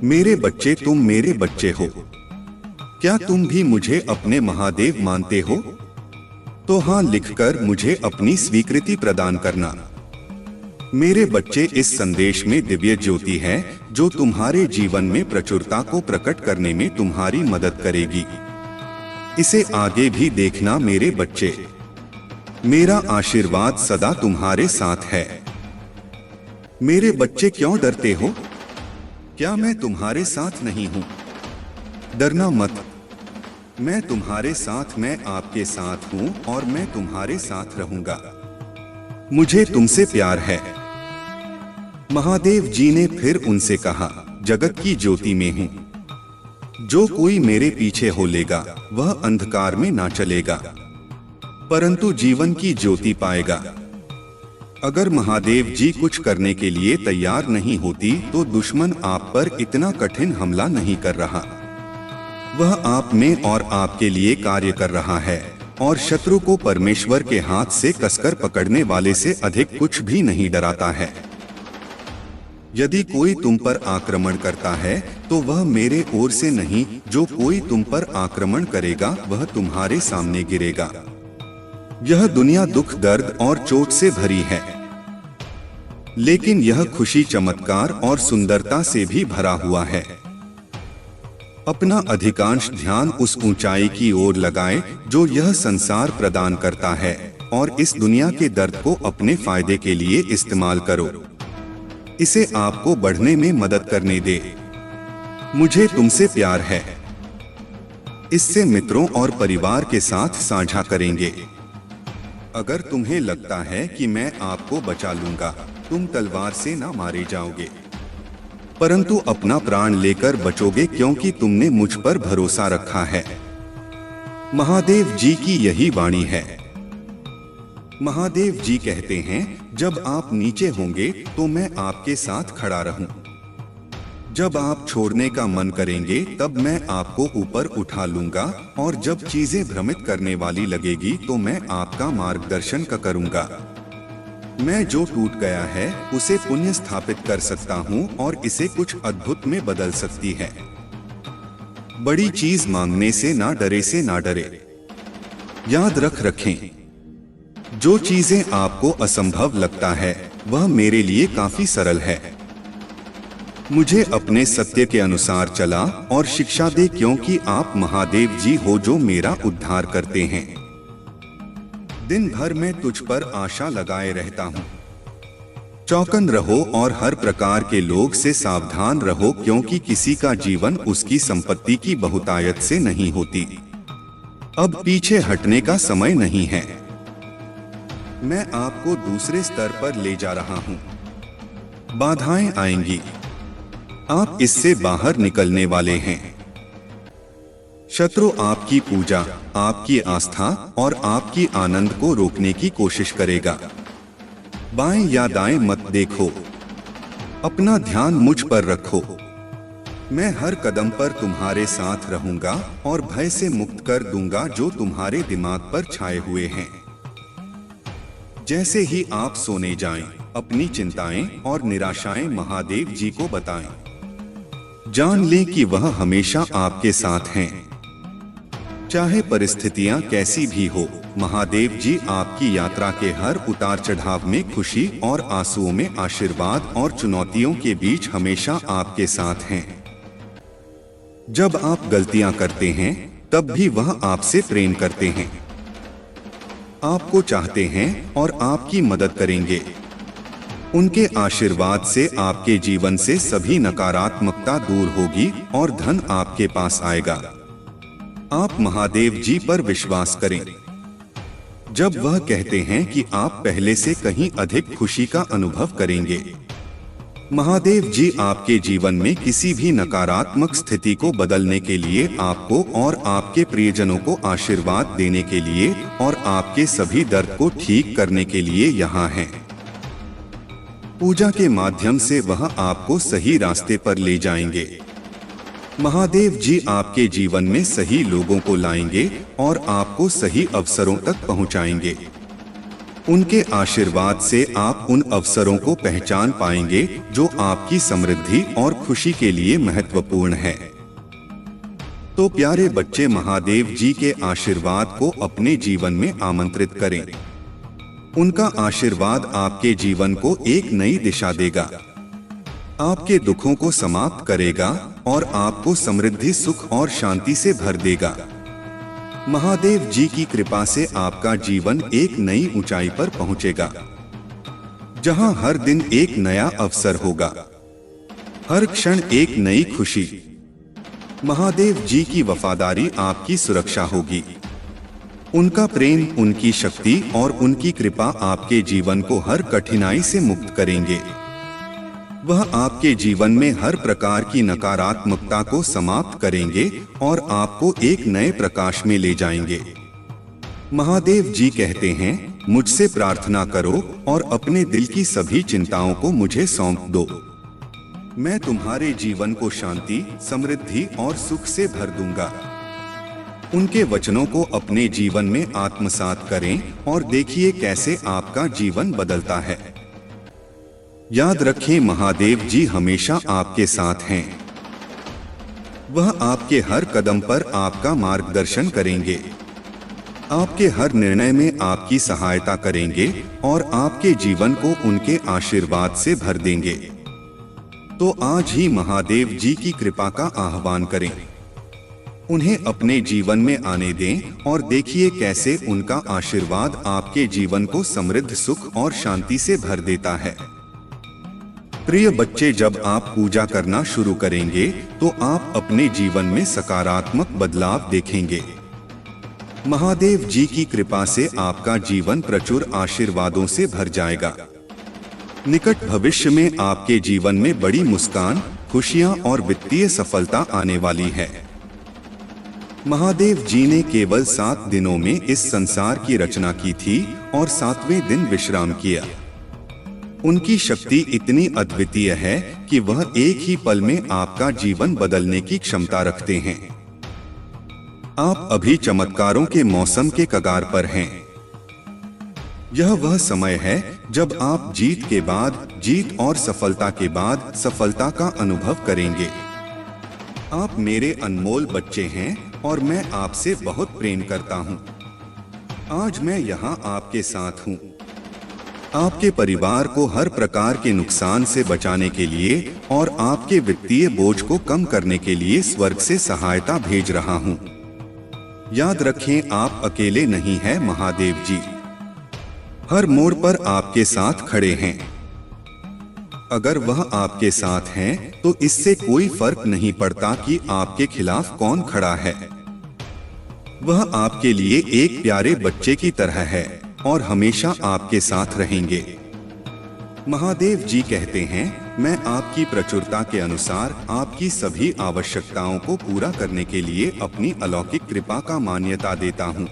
मेरे बच्चे, तुम मेरे बच्चे हो। क्या तुम भी मुझे अपने महादेव मानते हो? तो हाँ लिखकर मुझे अपनी स्वीकृति प्रदान करना। मेरे बच्चे, इस संदेश में दिव्य ज्योति है जो तुम्हारे जीवन में प्रचुरता को प्रकट करने में तुम्हारी मदद करेगी। इसे आगे भी देखना मेरे बच्चे। मेरा आशीर्वाद सदा तुम्हारे साथ है। मेरे बच्चे, क्यों डरते हो? क्या मैं तुम्हारे साथ नहीं हूँ? डरना मत, मैं तुम्हारे साथ, मैं आपके साथ हूँ और मैं तुम्हारे साथ रहूंगा। मुझे तुमसे प्यार है। महादेव जी ने फिर उनसे कहा, जगत की ज्योति में हूँ। जो कोई मेरे पीछे हो लेगा वह अंधकार में ना चलेगा परंतु जीवन की ज्योति पाएगा। अगर महादेव जी कुछ करने के लिए तैयार नहीं होती तो दुश्मन आप पर इतना कठिन हमला नहीं कर रहा। वह आप में और आपके लिए कार्य कर रहा है और शत्रु को परमेश्वर के हाथ से कसकर पकड़ने वाले से अधिक कुछ भी नहीं डराता है। यदि कोई तुम पर आक्रमण करता है तो वह मेरे ओर से नहीं, जो कोई तुम पर आक्रमण करेगा वह तुम्हारे सामने गिरेगा। यह दुनिया दुख, दर्द और चोट से भरी है, लेकिन यह खुशी, चमत्कार और सुंदरता से भी भरा हुआ है। अपना अधिकांश ध्यान उस ऊंचाई की ओर लगाएं जो यह संसार प्रदान करता है, और इस दुनिया के दर्द को अपने फायदे के लिए इस्तेमाल करो। इसे आपको बढ़ने में मदद करने दे। मुझे तुमसे प्यार है। इससे मित्रों और परिवार के साथ साझा करेंगे। अगर तुम्हें लगता है कि मैं आपको बचा लूंगा, तुम तलवार से ना मारे जाओगे, परंतु अपना प्राण लेकर बचोगे, क्योंकि तुमने मुझ पर भरोसा रखा है। महादेव जी की यही वाणी है। महादेव जी कहते हैं, जब आप नीचे होंगे तो मैं आपके साथ खड़ा रहूं। जब आप छोड़ने का मन करेंगे तब मैं आपको ऊपर उठा लूंगा, और जब चीजें भ्रमित करने वाली लगेगी तो मैं आपका मार्गदर्शन करूंगा। मैं जो टूट गया है उसे पुनः स्थापित कर सकता हूं और इसे कुछ अद्भुत में बदल सकती है। बड़ी चीज मांगने से ना डरे, से ना डरे। याद रखें, जो चीजें आपको असंभव लगता है वह मेरे लिए काफी सरल है। मुझे अपने सत्य के अनुसार चला और शिक्षा दे, क्योंकि आप महादेव जी हो जो मेरा उद्धार करते हैं। दिन भर मैं तुझ पर आशा लगाए रहता हूँ। चौकन रहो और हर प्रकार के लोग से सावधान रहो, क्योंकि किसी का जीवन उसकी संपत्ति की बहुतायत से नहीं होती। अब पीछे हटने का समय नहीं है। मैं आपको दूसरे स्तर पर ले जा रहा हूं। बाधाएं आएंगी, आप इससे बाहर निकलने वाले हैं। शत्रु आपकी पूजा, आपकी आस्था और आपकी आनंद को रोकने की कोशिश करेगा। बाएं या दाएं मत देखो, अपना ध्यान मुझ पर रखो। मैं हर कदम पर तुम्हारे साथ रहूंगा और भय से मुक्त कर दूंगा जो तुम्हारे दिमाग पर छाए हुए हैं। जैसे ही आप सोने जाएं, अपनी चिंताएं और निराशाएं महादेव जी को बताएं। जान लें कि वह हमेशा आपके साथ हैं। चाहे परिस्थितियां कैसी भी हो, महादेव जी आपकी यात्रा के हर उतार चढ़ाव में खुशी और आंसुओं में आशीर्वाद और चुनौतियों के बीच हमेशा आपके साथ हैं। जब आप गलतियां करते हैं तब भी वह आपसे प्रेम करते हैं, आपको चाहते हैं और आपकी मदद करेंगे। उनके आशीर्वाद से आपके जीवन से सभी नकारात्मकता दूर होगी और धन आपके पास आएगा। आप महादेव जी पर विश्वास करें। जब वह कहते हैं कि आप पहले से कहीं अधिक खुशी का अनुभव करेंगे। महादेव जी आपके जीवन में किसी भी नकारात्मक स्थिति को बदलने के लिए, आपको और आपके प्रियजनों को आशीर्वाद देने के लिए और आपके सभी दर्द को ठीक करने के लिए यहाँ हैं। पूजा के माध्यम से वह आपको सही रास्ते पर ले जाएंगे। महादेव जी आपके जीवन में सही लोगों को लाएंगे और आपको सही अवसरों तक पहुँचाएंगे। उनके आशीर्वाद से आप उन अवसरों को पहचान पाएंगे जो आपकी समृद्धि और खुशी के लिए महत्वपूर्ण है। तो प्यारे बच्चे, महादेव जी के आशीर्वाद को अपने जीवन में आमंत्रित करें। उनका आशीर्वाद आपके जीवन को एक नई दिशा देगा, आपके दुखों को समाप्त करेगा और आपको समृद्धि, सुख और शांति से भर देगा। महादेव जी की कृपा से आपका जीवन एक नई ऊंचाई पर पहुंचेगा, जहां हर दिन एक नया अवसर होगा, हर क्षण एक नई खुशी। महादेव जी की वफादारी आपकी सुरक्षा होगी। उनका प्रेम, उनकी शक्ति और उनकी कृपा आपके जीवन को हर कठिनाई से मुक्त करेंगे। वह आपके जीवन में हर प्रकार की नकारात्मकता को समाप्त करेंगे और आपको एक नए प्रकाश में ले जाएंगे। महादेव जी कहते हैं, मुझसे प्रार्थना करो और अपने दिल की सभी चिंताओं को मुझे सौंप दो। मैं तुम्हारे जीवन को शांति, समृद्धि और सुख से भर दूंगा। उनके वचनों को अपने जीवन में आत्मसात करें और देखिए कैसे आपका जीवन बदलता है। याद रखें, महादेव जी हमेशा आपके साथ हैं। वह आपके हर कदम पर आपका मार्गदर्शन करेंगे, आपके हर निर्णय में आपकी सहायता करेंगे और आपके जीवन को उनके आशीर्वाद से भर देंगे। तो आज ही महादेव जी की कृपा का आह्वान करें, उन्हें अपने जीवन में आने दें और देखिए कैसे उनका आशीर्वाद आपके जीवन को समृद्ध, सुख और शांति से भर देता है। प्रिय बच्चे, जब आप पूजा करना शुरू करेंगे तो आप अपने जीवन में सकारात्मक बदलाव देखेंगे। महादेव जी की कृपा से आपका जीवन प्रचुर आशीर्वादों से भर जाएगा। निकट भविष्य में आपके जीवन में बड़ी मुस्कान, खुशियां और वित्तीय सफलता आने वाली है। महादेव जी ने केवल 7 दिनों में इस संसार की रचना की थी और 7वें दिन विश्राम किया। उनकी शक्ति इतनी अद्वितीय है कि वह एक ही पल में आपका जीवन बदलने की क्षमता रखते हैं। आप अभी चमत्कारों के मौसम के कगार पर हैं। यह वह समय है जब आप जीत के बाद जीत और सफलता के बाद सफलता का अनुभव करेंगे। आप मेरे अनमोल बच्चे हैं और मैं आपसे बहुत प्रेम करता हूं। आज मैं यहाँ आपके साथ हूँ। आपके परिवार को हर प्रकार के नुकसान से बचाने के लिए और आपके वित्तीय बोझ को कम करने के लिए स्वर्ग से सहायता भेज रहा हूँ। याद रखें, आप अकेले नहीं हैं। महादेव जी हर मोड़ पर आपके साथ खड़े हैं। अगर वह आपके साथ हैं, तो इससे कोई फर्क नहीं पड़ता कि आपके खिलाफ कौन खड़ा है। वह आपके लिए एक प्यारे बच्चे की तरह है और हमेशा आपके साथ रहेंगे। महादेव जी कहते हैं, मैं आपकी प्रचुरता के अनुसार आपकी सभी आवश्यकताओं को पूरा करने के लिए अपनी अलौकिक कृपा का मान्यता देता हूँ।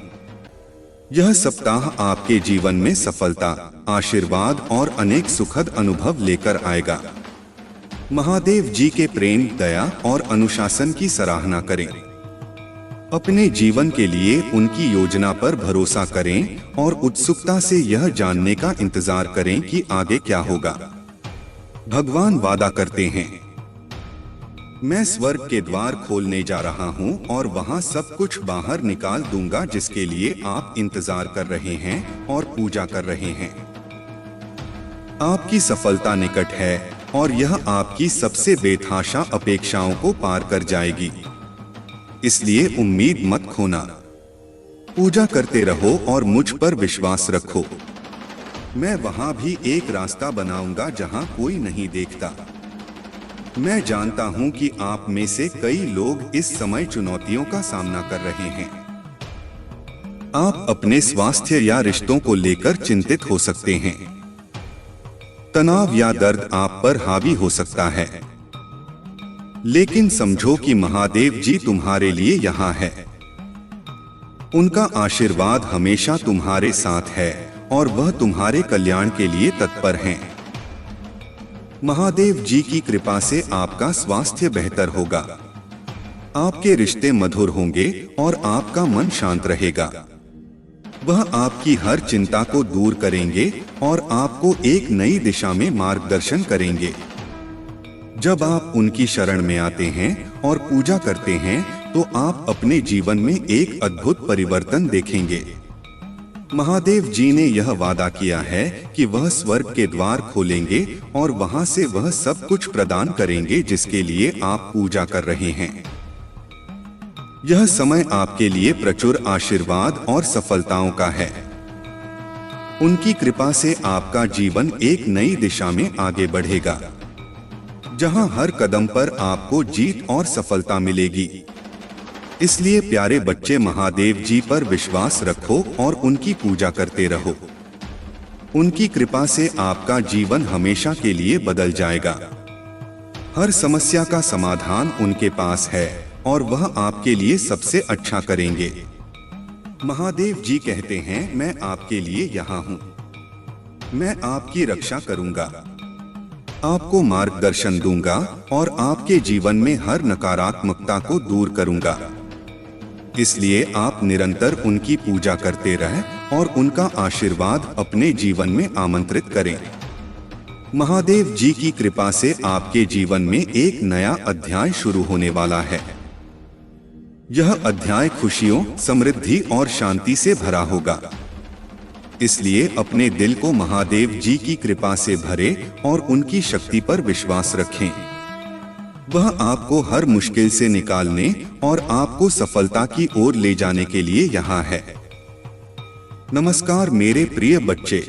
यह सप्ताह आपके जीवन में सफलता, आशीर्वाद और अनेक सुखद अनुभव लेकर आएगा। महादेव जी के प्रेम, दया और अनुशासन की सराहना करें। अपने जीवन के लिए उनकी योजना पर भरोसा करें और उत्सुकता से यह जानने का इंतजार करें कि आगे क्या होगा। भगवान वादा करते हैं, मैं स्वर्ग के द्वार खोलने जा रहा हूं और वहां सब कुछ बाहर निकाल दूंगा जिसके लिए आप इंतजार कर रहे हैं और पूजा कर रहे हैं। आपकी सफलता निकट है और यह आपकी सबसे बेतहाशा अपेक्षाओं को पार कर जाएगी। इसलिए उम्मीद मत खोना। पूजा करते रहो और मुझ पर विश्वास रखो। मैं वहां भी एक रास्ता बनाऊंगा जहां कोई नहीं देखता। मैं जानता हूं कि आप में से कई लोग इस समय चुनौतियों का सामना कर रहे हैं। आप अपने स्वास्थ्य या रिश्तों को लेकर चिंतित हो सकते हैं। तनाव या दर्द आप पर हावी हो सकता है। लेकिन समझो कि महादेव जी तुम्हारे लिए यहाँ है। उनका आशीर्वाद हमेशा तुम्हारे साथ है और वह तुम्हारे कल्याण के लिए तत्पर हैं। महादेव जी की कृपा से आपका स्वास्थ्य बेहतर होगा, आपके रिश्ते मधुर होंगे और आपका मन शांत रहेगा। वह आपकी हर चिंता को दूर करेंगे और आपको एक नई दिशा में मार्गदर्शन करेंगे। जब आप उनकी शरण में आते हैं और पूजा करते हैं, तो आप अपने जीवन में एक अद्भुत परिवर्तन देखेंगे। महादेव जी ने यह वादा किया है कि वह स्वर्ग के द्वार खोलेंगे और वहां से वह सब कुछ प्रदान करेंगे जिसके लिए आप पूजा कर रहे हैं। यह समय आपके लिए प्रचुर आशीर्वाद और सफलताओं का है। उनकी कृपा से आपका जीवन एक नई दिशा में आगे बढ़ेगा, जहां हर कदम पर आपको जीत और सफलता मिलेगी। इसलिए प्यारे बच्चे, महादेव जी पर विश्वास रखो और उनकी पूजा करते रहो। उनकी कृपा से आपका जीवन हमेशा के लिए बदल जाएगा। हर समस्या का समाधान उनके पास है और वह आपके लिए सबसे अच्छा करेंगे। महादेव जी कहते हैं, मैं आपके लिए यहाँ हूँ। मैं आपकी रक्षा करूँगा, आपको मार्गदर्शन दूंगा और आपके जीवन में हर नकारात्मकता को दूर करूंगा। इसलिए आप निरंतर उनकी पूजा करते रहें और उनका आशीर्वाद अपने जीवन में आमंत्रित करें। महादेव जी की कृपा से आपके जीवन में एक नया अध्याय शुरू होने वाला है। यह अध्याय खुशियों, समृद्धि और शांति से भरा होगा। इसलिए अपने दिल को महादेव जी की कृपा से भरे और उनकी शक्ति पर विश्वास रखें। वह आपको हर मुश्किल से निकालने और आपको सफलता की ओर ले जाने के लिए यहाँ है। नमस्कार मेरे प्रिय बच्चे,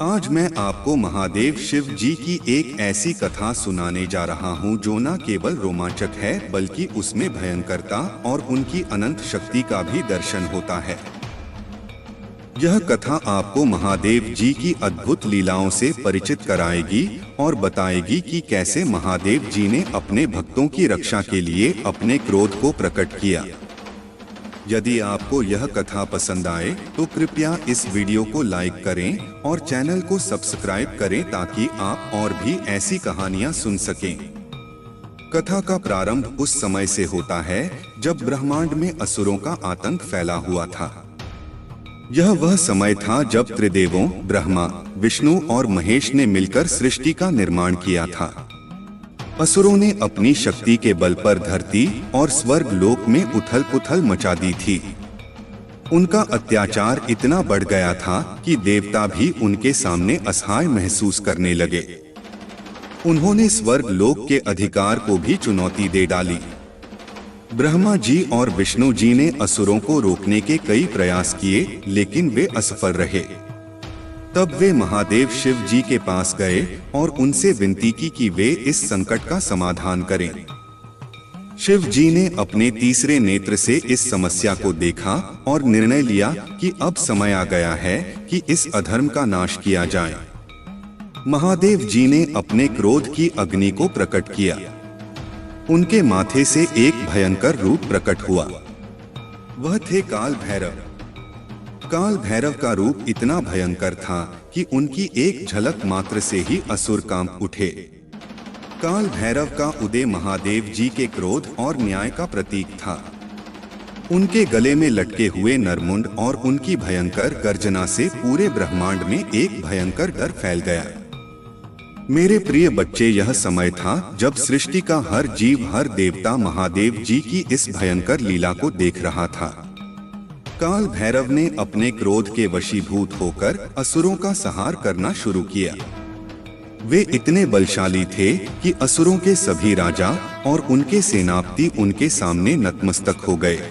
आज मैं आपको महादेव शिव जी की एक ऐसी कथा सुनाने जा रहा हूँ जो न केवल रोमांचक है बल्कि उसमें भयंकरता और उनकी अनंत शक्ति का भी दर्शन होता है। यह कथा आपको महादेव जी की अद्भुत लीलाओं से परिचित कराएगी और बताएगी कि कैसे महादेव जी ने अपने भक्तों की रक्षा के लिए अपने क्रोध को प्रकट किया। यदि आपको यह कथा पसंद आए तो कृपया इस वीडियो को लाइक करें और चैनल को सब्सक्राइब करें ताकि आप और भी ऐसी कहानियां सुन सकें। कथा का प्रारंभ उस समय से होता है जब ब्रह्मांड में असुरों का आतंक फैला हुआ था। यह वह समय था जब त्रिदेवों ब्रह्मा, विष्णु और महेश ने मिलकर सृष्टि का निर्माण किया था। असुरों ने अपनी शक्ति के बल पर धरती और स्वर्ग लोक में उथल पुथल मचा दी थी। उनका अत्याचार इतना बढ़ गया था कि देवता भी उनके सामने असहाय महसूस करने लगे। उन्होंने स्वर्ग लोक के अधिकार को भी चुनौती दे डाली। ब्रह्मा जी और विष्णु जी ने असुरों को रोकने के कई प्रयास किए, लेकिन वे असफल रहे। तब वे महादेव शिव जी के पास गए और उनसे विनती की कि वे इस संकट का समाधान करें। शिव जी ने अपने तीसरे नेत्र से इस समस्या को देखा और निर्णय लिया कि अब समय आ गया है कि इस अधर्म का नाश किया जाए। महादेव जी ने अपने क्रोध की अग्नि को प्रकट किया। उनके माथे से एक भयंकर रूप प्रकट हुआ। वह थे काल भैरव। काल भैरव का रूप इतना भयंकर था कि उनकी एक झलक मात्र से ही असुर कांप उठे। काल भैरव का उदय महादेव जी के क्रोध और न्याय का प्रतीक था। उनके गले में लटके हुए नरमुंड और उनकी भयंकर गर्जना से पूरे ब्रह्मांड में एक भयंकर डर फैल गया। मेरे प्रिय बच्चे, यह समय था जब सृष्टि का हर जीव, हर देवता महादेव जी की इस भयंकर लीला को देख रहा था। काल भैरव ने अपने क्रोध के वशीभूत होकर असुरों का संहार करना शुरू किया। वे इतने बलशाली थे कि असुरों के सभी राजा और उनके सेनापति उनके सामने नतमस्तक हो गए।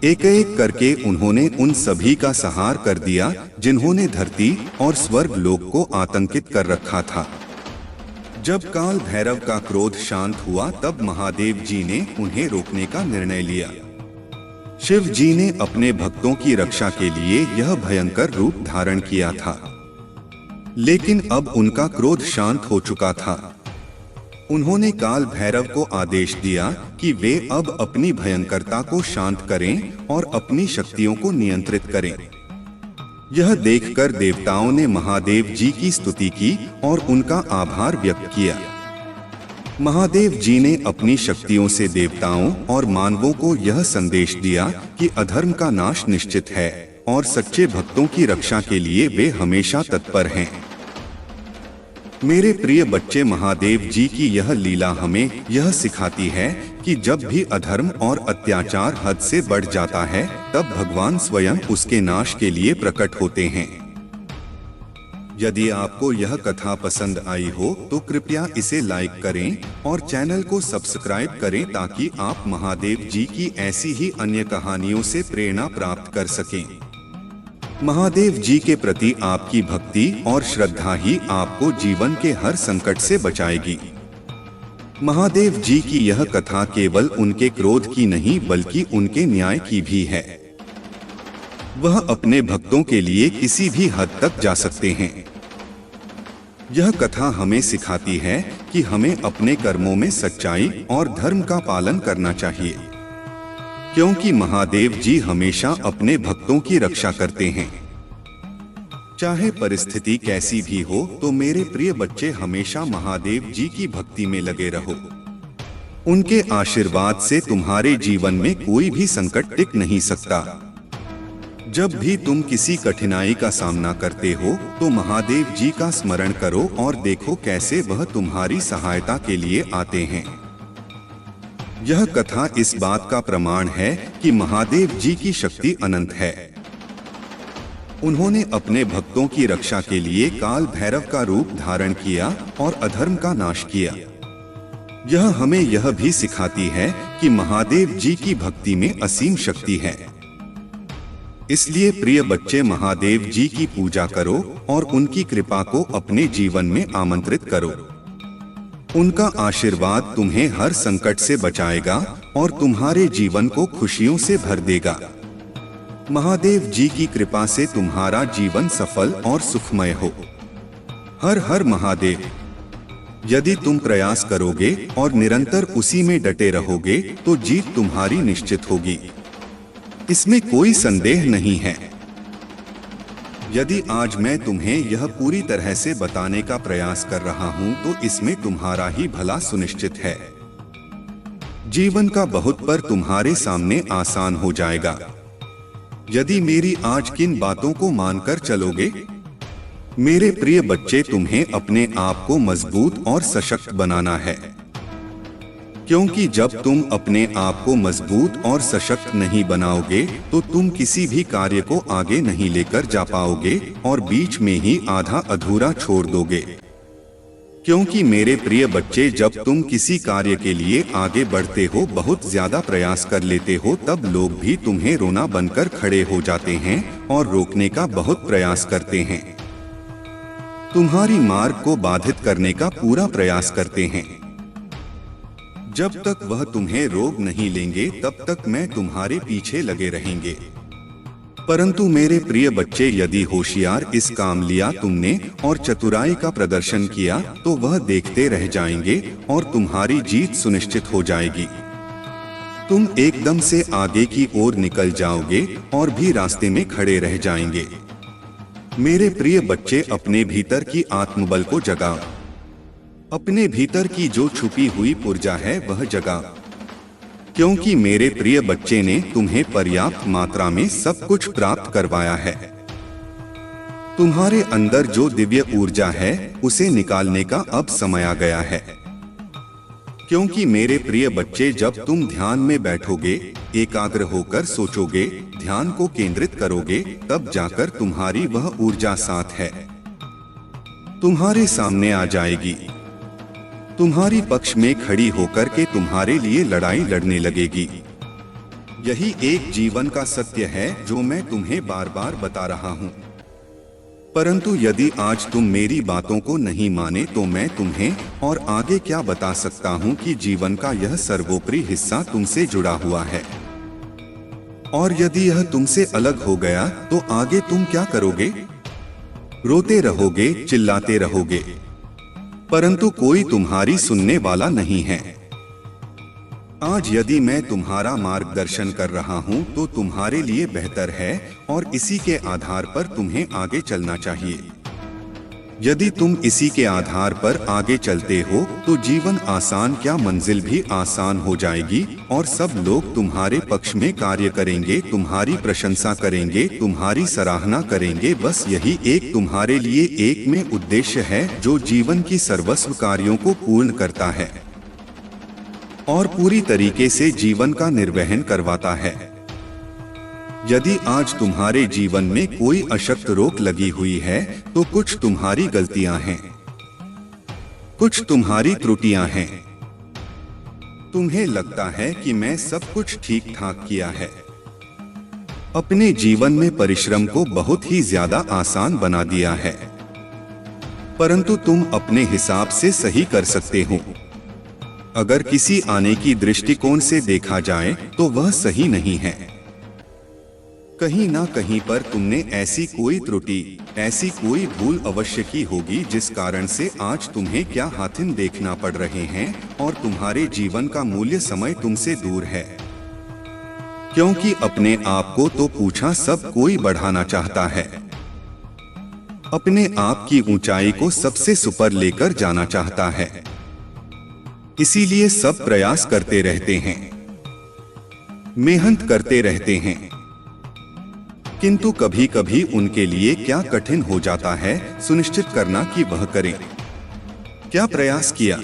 एक एक करके उन्होंने उन सभी का संहार कर दिया जिन्होंने धरती और स्वर्ग लोक को आतंकित कर रखा था। जब काल भैरव का क्रोध शांत हुआ तब महादेव जी ने उन्हें रोकने का निर्णय लिया। शिव जी ने अपने भक्तों की रक्षा के लिए यह भयंकर रूप धारण किया था, लेकिन अब उनका क्रोध शांत हो चुका था। उन्होंने काल भैरव को आदेश दिया कि वे अब अपनी भयंकरता को शांत करें और अपनी शक्तियों को नियंत्रित करें। यह देखकर देवताओं ने महादेव जी की स्तुति की और उनका आभार व्यक्त किया। महादेव जी ने अपनी शक्तियों से देवताओं और मानवों को यह संदेश दिया कि अधर्म का नाश निश्चित है और सच्चे भक्तों की रक्षा के लिए वे हमेशा तत्पर हैं। मेरे प्रिय बच्चे, महादेव जी की यह लीला हमें यह सिखाती है कि जब भी अधर्म और अत्याचार हद से बढ़ जाता है तब भगवान स्वयं उसके नाश के लिए प्रकट होते हैं। यदि आपको यह कथा पसंद आई हो तो कृपया इसे लाइक करें और चैनल को सब्सक्राइब करें ताकि आप महादेव जी की ऐसी ही अन्य कहानियों से प्रेरणा प्राप्त कर सकें। महादेव जी के प्रति आपकी भक्ति और श्रद्धा ही आपको जीवन के हर संकट से बचाएगी। महादेव जी की यह कथा केवल उनके क्रोध की नहीं बल्कि उनके न्याय की भी है। वह अपने भक्तों के लिए किसी भी हद तक जा सकते हैं। यह कथा हमें सिखाती है कि हमें अपने कर्मों में सच्चाई और धर्म का पालन करना चाहिए, क्योंकि महादेव जी हमेशा अपने भक्तों की रक्षा करते हैं। चाहे परिस्थिति कैसी भी हो तो मेरे प्रिय बच्चे हमेशा महादेव जी की भक्ति में लगे रहो। उनके आशीर्वाद से तुम्हारे जीवन में कोई भी संकट टिक नहीं सकता। जब भी तुम किसी कठिनाई का सामना करते हो तो महादेव जी का स्मरण करो और देखो कैसे वह तुम्हारी सहायता के लिए आते हैं। यह कथा इस बात का प्रमाण है कि महादेव जी की शक्ति अनंत है। उन्होंने अपने भक्तों की रक्षा के लिए काल भैरव का रूप धारण किया और अधर्म का नाश किया। यह हमें यह भी सिखाती है कि महादेव जी की भक्ति में असीम शक्ति है। इसलिए प्रिय बच्चे, महादेव जी की पूजा करो और उनकी कृपा को अपने जीवन में आमंत्रित करो। उनका आशीर्वाद तुम्हें हर संकट से बचाएगा और तुम्हारे जीवन को खुशियों से भर देगा। महादेव जी की कृपा से तुम्हारा जीवन सफल और सुखमय हो। हर हर महादेव। यदि तुम प्रयास करोगे और निरंतर उसी में डटे रहोगे तो जीत तुम्हारी निश्चित होगी, इसमें कोई संदेह नहीं है। यदि आज मैं तुम्हें यह पूरी तरह से बताने का प्रयास कर रहा हूं तो इसमें तुम्हारा ही भला सुनिश्चित है। जीवन का बहुत पर तुम्हारे सामने आसान हो जाएगा यदि मेरी आज किन बातों को मानकर चलोगे। मेरे प्रिय बच्चे, तुम्हें अपने आप को मजबूत और सशक्त बनाना है, क्योंकि जब तुम अपने आप को मजबूत और सशक्त नहीं बनाओगे तो तुम किसी भी कार्य को आगे नहीं लेकर जा पाओगे और बीच में ही आधा अधूरा छोड़ दोगे। क्योंकि मेरे प्रिय बच्चे, जब तुम किसी कार्य के लिए आगे बढ़ते हो, बहुत ज्यादा प्रयास कर लेते हो, तब लोग भी तुम्हें रोना बनकर खड़े हो जाते हैं और रोकने का बहुत प्रयास करते हैं। तुम्हारी मार्ग को बाधित करने का पूरा प्रयास करते हैं। जब तक वह तुम्हें रोक नहीं लेंगे तब तक मैं तुम्हारे पीछे लगे रहेंगे। परंतु मेरे प्रिय बच्चे, यदि होशियार इस काम लिया तुमने और चतुराई का प्रदर्शन किया तो वह देखते रह जाएंगे और तुम्हारी जीत सुनिश्चित हो जाएगी। तुम एकदम से आगे की ओर निकल जाओगे और भी रास्ते में खड़े रह जाएंगे। मेरे प्रिय बच्चे, अपने भीतर की आत्मबल को जगाओ। अपने भीतर की जो छुपी हुई ऊर्जा है वह जगा, क्योंकि मेरे प्रिय बच्चे ने तुम्हें पर्याप्त मात्रा में सब कुछ प्राप्त करवाया है। तुम्हारे अंदर जो दिव्य ऊर्जा है उसे निकालने का अब समय आ गया है। क्योंकि मेरे प्रिय बच्चे, जब तुम ध्यान में बैठोगे, एकाग्र होकर सोचोगे, ध्यान को केंद्रित करोगे, तब जाकर तुम्हारी वह ऊर्जा साथ है तुम्हारे सामने आ जाएगी, तुम्हारी पक्ष में खड़ी होकर के तुम्हारे लिए लड़ाई लड़ने लगेगी। यही एक जीवन का सत्य है जो मैं तुम्हें बार बार बता रहा हूँ। परंतु यदि आज तुम मेरी बातों को नहीं माने तो मैं तुम्हें और आगे क्या बता सकता हूँ कि जीवन का यह सर्वोपरि हिस्सा तुमसे जुड़ा हुआ है, और यदि यह तुमसे अलग हो गया तो आगे तुम क्या करोगे? रोते रहोगे, चिल्लाते रहोगे, परंतु कोई तुम्हारी सुनने वाला नहीं है। आज यदि मैं तुम्हारा मार्गदर्शन कर रहा हूं तो तुम्हारे लिए बेहतर है और इसी के आधार पर तुम्हें आगे चलना चाहिए। यदि तुम इसी के आधार पर आगे चलते हो तो जीवन आसान क्या, मंजिल भी आसान हो जाएगी और सब लोग तुम्हारे पक्ष में कार्य करेंगे, तुम्हारी प्रशंसा करेंगे, तुम्हारी सराहना करेंगे। बस यही एक तुम्हारे लिए एक में उद्देश्य है जो जीवन की सर्वस्व कार्यों को पूर्ण करता है और पूरी तरीके से जीवन का निर्वहन करवाता है। यदि आज तुम्हारे जीवन में कोई अशक्त रोक लगी हुई है तो कुछ तुम्हारी गलतियां हैं, कुछ तुम्हारी त्रुटियां हैं। तुम्हें लगता है कि मैं सब कुछ ठीक ठाक किया है, अपने जीवन में परिश्रम को बहुत ही ज्यादा आसान बना दिया है, परंतु तुम अपने हिसाब से सही कर सकते हो। अगर किसी आने की दृष्टिकोण से देखा जाए तो वह सही नहीं है। कहीं ना कहीं पर तुमने ऐसी कोई त्रुटि, ऐसी कोई भूल अवश्य की होगी जिस कारण से आज तुम्हें क्या हाथिन देखना पड़ रहे हैं और तुम्हारे जीवन का मूल्य समय तुमसे दूर है। क्योंकि अपने आप को तो पूछा सब कोई बढ़ाना चाहता है, अपने आप की ऊंचाई को सबसे ऊपर लेकर जाना चाहता है, इसीलिए सब प्रयास करते रहते हैं, मेहनत करते रहते हैं, किंतु कभी कभी उनके लिए क्या कठिन हो जाता है सुनिश्चित करना कि वह करें। क्या प्रयास किया,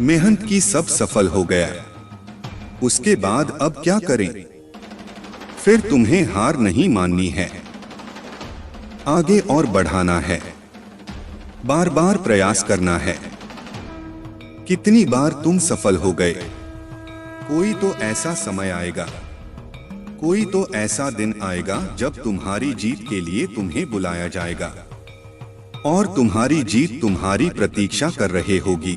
मेहनत की, सब सफल हो गया, उसके बाद अब क्या करें? फिर तुम्हें हार नहीं माननी है, आगे और बढ़ाना है, बार बार प्रयास करना है। कितनी बार तुम सफल हो गए? कोई तो ऐसा समय आएगा, कोई तो ऐसा दिन आएगा जब तुम्हारी जीत के लिए तुम्हें बुलाया जाएगा और तुम्हारी जीत तुम्हारी प्रतीक्षा कर रहे होगी।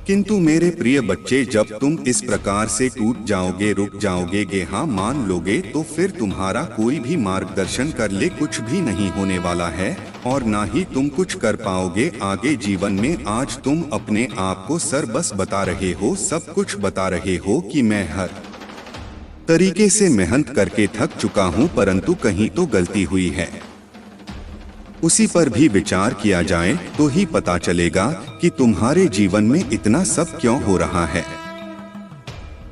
किंतु मेरे प्रिय बच्चे, जब तुम इस प्रकार से टूट जाओगे, रुक जाओगे, गेहा मान लोगे, तो फिर तुम्हारा कोई भी मार्गदर्शन कर ले कुछ भी नहीं होने वाला है और ना ही तुम कुछ कर पाओगे आगे जीवन में। आज तुम अपने आप को सर बस बता रहे हो, सब कुछ बता रहे हो कि मैं हर तरीके से मेहनत करके थक चुका हूँ, परंतु कहीं तो गलती हुई है। उसी पर भी विचार किया जाए तो ही पता चलेगा कि तुम्हारे जीवन में इतना सब क्यों हो रहा है।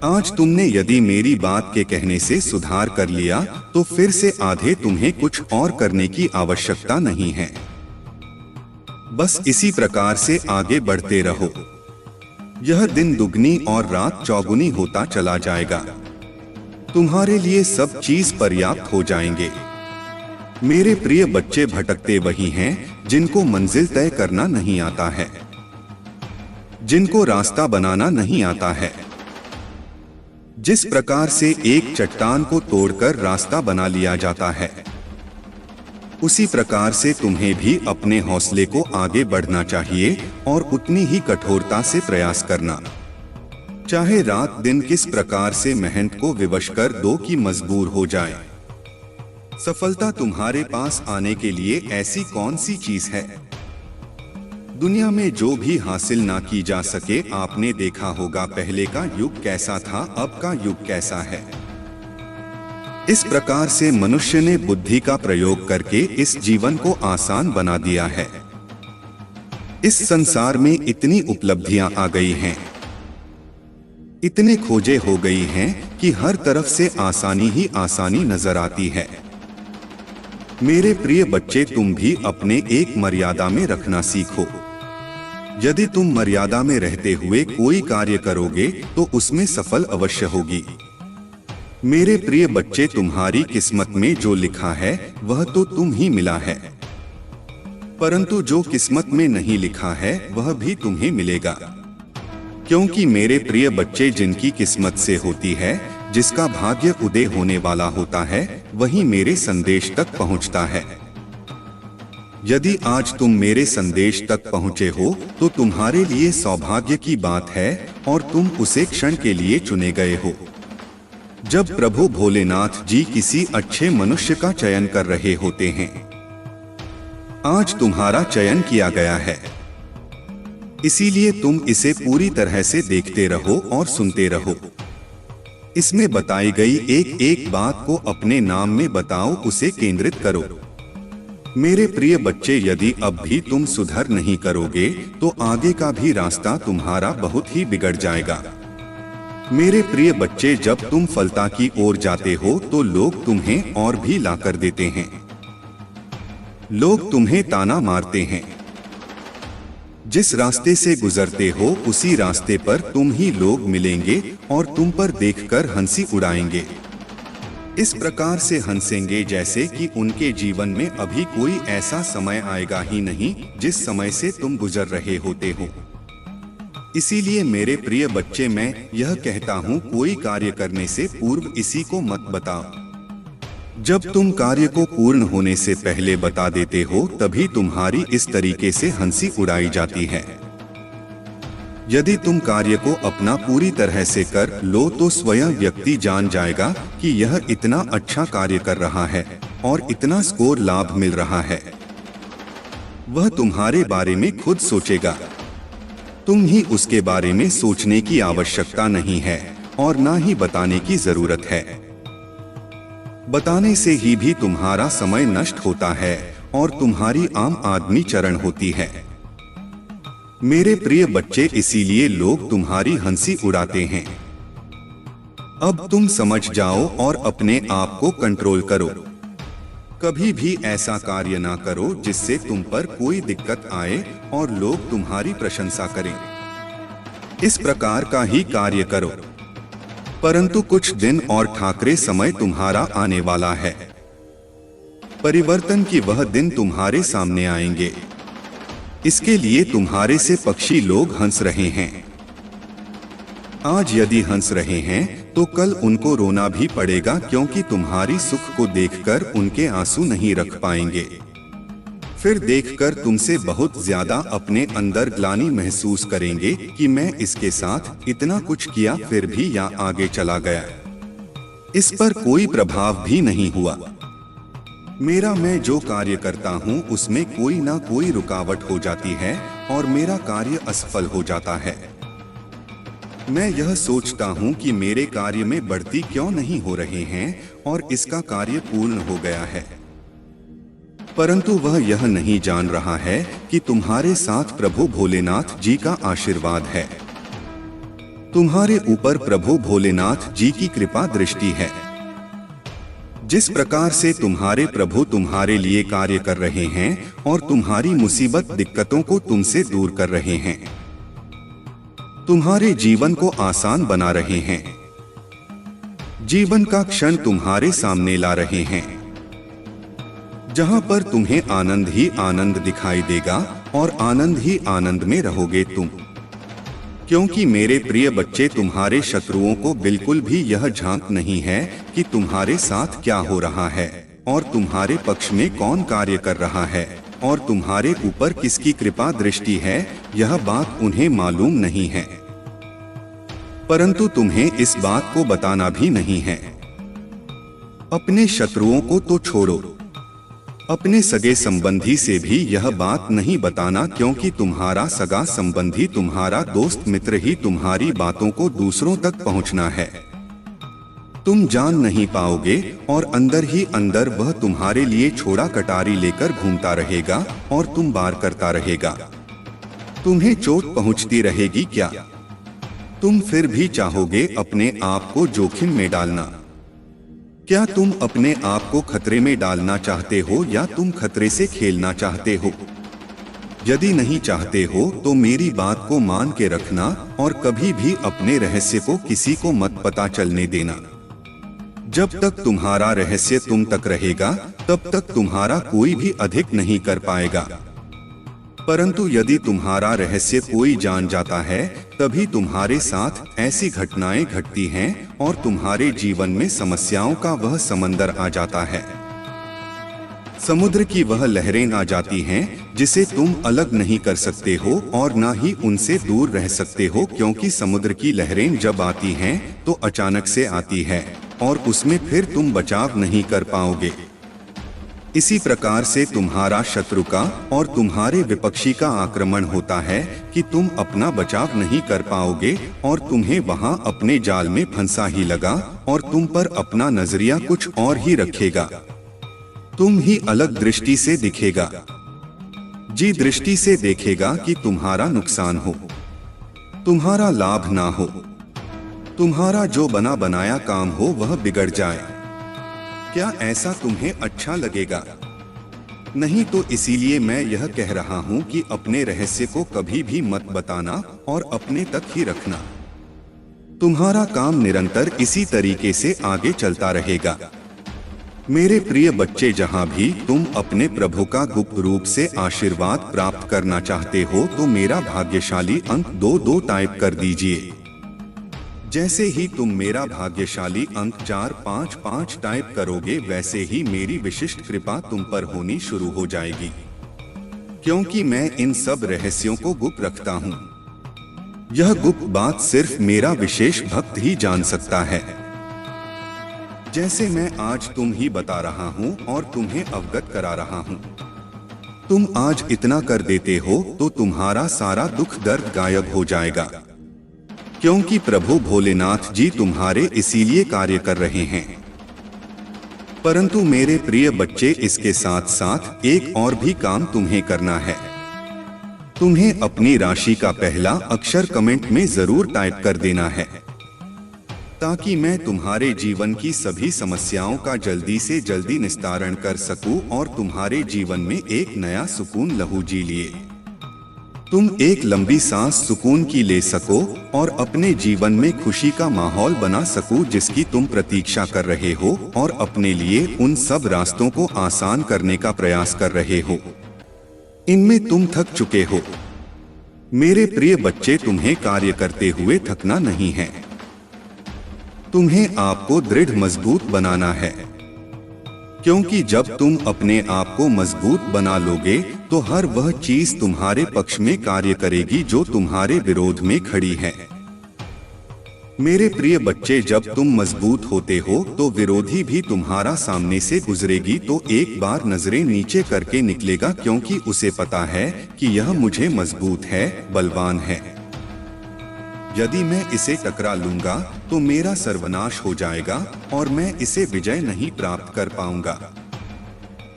आज तुमने यदि मेरी बात के कहने से सुधार कर लिया तो फिर से आधे तुम्हें कुछ और करने की आवश्यकता नहीं है। बस इसी प्रकार से आगे बढ़ते रहो। यह दिन दुगनी और रात चौगुनी होता चला जाएगा। तुम्हारे लिए सब चीज पर्याप्त हो जाएंगे। मेरे प्रिय बच्चे, भटकते वही हैं जिनको मंजिल तय करना नहीं आता है, जिनको रास्ता बनाना नहीं आता है। जिस प्रकार से एक चट्टान को तोड़कर रास्ता बना लिया जाता है, उसी प्रकार से तुम्हें भी अपने हौसले को आगे बढ़ना चाहिए और उतनी ही कठोरता से प्रयास करना। चाहे रात दिन किस प्रकार से मेहनत को विवश कर दो कि मजबूर हो जाए। सफलता तुम्हारे पास आने के लिए ऐसी कौन सी चीज है दुनिया में जो भी हासिल ना की जा सके? आपने देखा होगा पहले का युग कैसा था, अब का युग कैसा है। इस प्रकार से मनुष्य ने बुद्धि का प्रयोग करके इस जीवन को आसान बना दिया है। इस संसार में इतनी उपलब्धियां आ गई हैं, इतने खोजे हो गई हैं कि हर तरफ से आसानी ही आसानी नजर आती है। मेरे प्रिय बच्चे, तुम भी अपने एक मर्यादा में रखना सीखो। यदि तुम मर्यादा में रहते हुए कोई कार्य करोगे तो उसमें सफल अवश्य होगी। मेरे प्रिय बच्चे, तुम्हारी किस्मत में जो लिखा है वह तो तुम ही मिला है, परंतु जो किस्मत में नहीं लिखा है वह भी तुम्हें मिलेगा। क्योंकि मेरे प्रिय बच्चे, जिनकी किस्मत से होती है, जिसका भाग्य उदय होने वाला होता है, वही मेरे संदेश तक पहुंचता है। यदि आज तुम मेरे संदेश तक पहुंचे हो तो तुम्हारे लिए सौभाग्य की बात है और तुम उसे क्षण के लिए चुने गए हो। जब प्रभु भोलेनाथ जी किसी अच्छे मनुष्य का चयन कर रहे होते हैं, आज तुम्हारा चयन किया गया है। इसीलिए तुम इसे पूरी तरह से देखते रहो और सुनते रहो। इसमें बताई गई एक एक बात को अपने नाम में बताओ, उसे केंद्रित करो। मेरे प्रिय बच्चे, यदि अब भी तुम सुधर नहीं करोगे तो आगे का भी रास्ता तुम्हारा बहुत ही बिगड़ जाएगा। मेरे प्रिय बच्चे, जब तुम फलता की ओर जाते हो तो लोग तुम्हें और भी लाकर देते हैं। लोग तुम्हें ताना मारते हैं। जिस रास्ते से गुजरते हो उसी रास्ते पर तुम ही लोग मिलेंगे और तुम पर देखकर हंसी उड़ाएंगे। इस प्रकार से हंसेंगे जैसे कि उनके जीवन में अभी कोई ऐसा समय आएगा ही नहीं जिस समय से तुम गुजर रहे होते हो। इसीलिए मेरे प्रिय बच्चे, मैं यह कहता हूँ, कोई कार्य करने से पूर्व इसी को मत बताओ। जब तुम कार्य को पूर्ण होने से पहले बता देते हो तभी तुम्हारी इस तरीके से हंसी उड़ाई जाती है। यदि तुम कार्य को अपना पूरी तरह से कर लो तो स्वयं व्यक्ति जान जाएगा कि यह इतना अच्छा कार्य कर रहा है और इतना स्कोर लाभ मिल रहा है। वह तुम्हारे बारे में खुद सोचेगा। तुम ही उसके बारे में सोचने की आवश्यकता नहीं है और ना ही बताने की जरूरत है। बताने से ही भी तुम्हारा समय नष्ट होता है और तुम्हारी आम आदमी चरण होती है। मेरे प्रिय बच्चे, इसीलिए लोग तुम्हारी हंसी उड़ाते हैं। अब तुम समझ जाओ और अपने आप को कंट्रोल करो। कभी भी ऐसा कार्य ना करो जिससे तुम पर कोई दिक्कत आए और लोग तुम्हारी प्रशंसा करें। इस प्रकार का ही कार्य करो। परंतु कुछ दिन और ठाकरे समय तुम्हारा आने वाला है। परिवर्तन की वह दिन तुम्हारे सामने आएंगे। इसके लिए तुम्हारे से पक्षी लोग हंस रहे हैं। आज यदि हंस रहे हैं तो कल उनको रोना भी पड़ेगा, क्योंकि तुम्हारी सुख को देखकर उनके आंसू नहीं रख पाएंगे। फिर देखकर तुमसे बहुत ज्यादा अपने अंदर ग्लानि महसूस करेंगे कि मैं इसके साथ इतना कुछ किया फिर भी या आगे चला गया, इस पर कोई प्रभाव भी नहीं हुआ। मेरा मैं जो कार्य करता हूँ उसमें कोई ना कोई रुकावट हो जाती है और मेरा कार्य असफल हो जाता है। मैं यह सोचता हूँ कि मेरे कार्य में बढ़ती क्यों नहीं हो रहे हैं और इसका कार्य पूर्ण हो गया है। परंतु वह यह नहीं जान रहा है कि तुम्हारे साथ प्रभु भोलेनाथ जी का आशीर्वाद है। तुम्हारे ऊपर प्रभु भोलेनाथ जी की कृपा दृष्टि है। जिस प्रकार से तुम्हारे प्रभु तुम्हारे लिए कार्य कर रहे हैं और तुम्हारी मुसीबत दिक्कतों को तुमसे दूर कर रहे हैं, तुम्हारे जीवन को आसान बना रहे हैं, जीवन का क्षण तुम्हारे सामने ला रहे हैं, जहां पर तुम्हें आनंद ही आनंद दिखाई देगा और आनंद ही आनंद में रहोगे तुम। क्योंकि मेरे प्रिय बच्चे, तुम्हारे शत्रुओं को बिल्कुल भी यह झांक नहीं है कि तुम्हारे साथ क्या हो रहा है और तुम्हारे पक्ष में कौन कार्य कर रहा है और तुम्हारे ऊपर किसकी कृपा दृष्टि है, यह बात उन्हें मालूम नहीं है। परंतु तुम्हें इस बात को बताना भी नहीं है। अपने शत्रुओं को तो छोड़ो, अपने सगे संबंधी से भी यह बात नहीं बताना, क्योंकि तुम्हारा सगा संबंधी, तुम्हारा दोस्त मित्र ही तुम्हारी बातों को दूसरों तक पहुंचना है। तुम जान नहीं पाओगे और अंदर ही अंदर वह तुम्हारे लिए छोड़ा कटारी लेकर घूमता रहेगा और तुम बार करता रहेगा। तुम्हें चोट पहुंचती रहेगी क्या? तुम फिर भी चाहोगे अपने आप को जोखिम में डालना? क्या तुम अपने आप को खतरे में डालना चाहते हो या तुम खतरे से खेलना चाहते हो? यदि नहीं चाहते हो तो मेरी बात को मान के रखना और कभी भी अपने रहस्य को किसी को मत पता चलने देना। जब तक तुम्हारा रहस्य तुम तक रहेगा तब तक तुम्हारा कोई भी अधिक नहीं कर पाएगा। परंतु यदि तुम्हारा रहस्य कोई जान जाता है तभी तुम्हारे साथ ऐसी घटनाएं घटती हैं और तुम्हारे जीवन में समस्याओं का वह समंदर आ जाता है। समुद्र की वह लहरें आ जाती हैं जिसे तुम अलग नहीं कर सकते हो और ना ही उनसे दूर रह सकते हो, क्योंकि समुद्र की लहरें जब आती हैं तो अचानक से आती है और उसमें फिर तुम बचाव नहीं कर पाओगे। इसी प्रकार से तुम्हारा शत्रु का और तुम्हारे विपक्षी का आक्रमण होता है कि तुम अपना बचाव नहीं कर पाओगे और तुम्हें वहां अपने जाल में फंसा ही लगा और तुम पर अपना नजरिया कुछ और ही रखेगा। तुम ही अलग दृष्टि से दिखेगा, जी दृष्टि से देखेगा कि तुम्हारा नुकसान हो, तुम्हारा लाभ ना हो, तुम्हारा जो बना बनाया काम हो वह बिगड़ जाए। क्या ऐसा तुम्हें अच्छा लगेगा? नहीं तो इसीलिए मैं यह कह रहा हूँ कि अपने रहस्य को कभी भी मत बताना और अपने तक ही रखना। तुम्हारा काम निरंतर इसी तरीके से आगे चलता रहेगा। मेरे प्रिय बच्चे, जहाँ भी तुम अपने प्रभु का गुप्त रूप से आशीर्वाद प्राप्त करना चाहते हो तो मेरा भाग्यशाली अंक 22 टाइप कर दीजिए। जैसे ही तुम मेरा भाग्यशाली अंक 455 टाइप करोगे वैसे ही मेरी विशिष्ट कृपा तुम पर होनी शुरू हो जाएगी, क्योंकि मैं इन सब रहस्यों को गुप्त रखता हूँ। यह गुप्त बात सिर्फ मेरा विशेष भक्त ही जान सकता है। जैसे मैं आज तुम ही बता रहा हूँ और तुम्हें अवगत करा रहा हूँ। तुम आज इतना कर देते हो तो तुम्हारा सारा दुख दर्द गायब हो जाएगा, क्योंकि प्रभु भोलेनाथ जी तुम्हारे इसीलिए कार्य कर रहे हैं। परंतु मेरे प्रिय बच्चे, इसके साथ साथ एक और भी काम तुम्हें करना है। तुम्हें अपनी राशि का पहला अक्षर कमेंट में जरूर टाइप कर देना है। ताकि मैं तुम्हारे जीवन की सभी समस्याओं का जल्दी से जल्दी निस्तारण कर सकूं और तुम्हारे जीवन में एक नया सुकून लहू जी लिए तुम एक लंबी सांस सुकून की ले सको और अपने जीवन में खुशी का माहौल बना सको जिसकी तुम प्रतीक्षा कर रहे हो और अपने लिए उन सब रास्तों को आसान करने का प्रयास कर रहे हो। इनमें तुम थक चुके हो। मेरे प्रिय बच्चे, तुम्हें कार्य करते हुए थकना नहीं है। तुम्हें आपको दृढ़ मजबूत बनाना है, क्योंकि जब तुम अपने आप को मजबूत बना लोगे तो हर वह चीज तुम्हारे पक्ष में कार्य करेगी जो तुम्हारे विरोध में खड़ी है। मेरे प्रिय बच्चे, जब तुम मजबूत होते हो तो विरोधी भी तुम्हारा सामने से गुजरेगी तो एक बार नजरें नीचे करके निकलेगा, क्योंकि उसे पता है कि यह मुझे मजबूत है, बलवान है। यदि मैं इसे टकरा लूंगा तो मेरा सर्वनाश हो जाएगा और मैं इसे विजय नहीं प्राप्त कर पाऊंगा।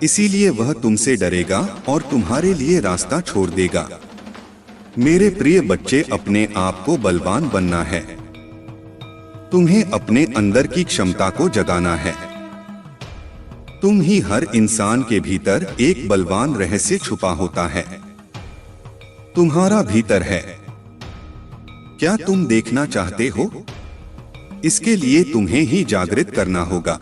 इसीलिए वह तुमसे डरेगा और तुम्हारे लिए रास्ता छोड़ देगा। मेरे प्रिय बच्चे, अपने आप को बलवान बनना है। तुम्हें अपने अंदर की क्षमता को जगाना है। तुम ही हर इंसान के भीतर एक बलवान रहस्य छुपा होता है। तुम्हारा भीतर है। क्या तुम देखना चाहते हो? इसके लिए तुम्हें ही जागृत करना होगा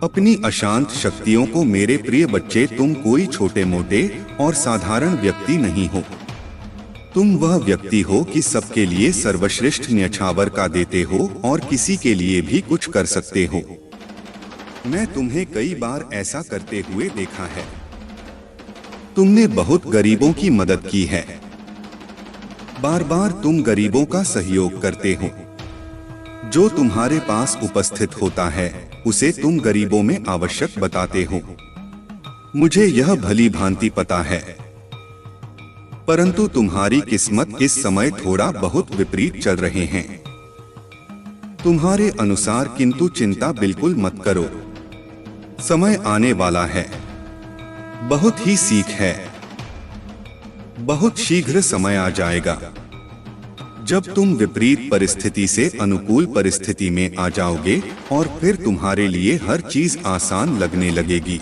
अपनी अशांत शक्तियों को। मेरे प्रिय बच्चे, तुम कोई छोटे मोटे और साधारण व्यक्ति नहीं हो। तुम वह व्यक्ति हो कि सबके लिए सर्वश्रेष्ठ न्यौछावर का देते हो और किसी के लिए भी कुछ कर सकते हो। मैं तुम्हें कई बार ऐसा करते हुए देखा है। तुमने बहुत गरीबों की मदद की है। बार बार तुम गरीबों का सहयोग करते हो। जो तुम्हारे पास उपस्थित होता है उसे तुम गरीबों में आवश्यक बताते हो। मुझे यह भली भांति पता है, परंतु तुम्हारी किस्मत इस समय थोड़ा बहुत विपरीत चल रहे हैं। तुम्हारे अनुसार, किंतु चिंता बिल्कुल मत करो। समय आने वाला है। बहुत ही सीख है। बहुत शीघ्र समय आ जाएगा जब तुम विपरीत परिस्थिति से अनुकूल परिस्थिति में आ जाओगे और फिर तुम्हारे लिए हर चीज आसान लगने लगेगी।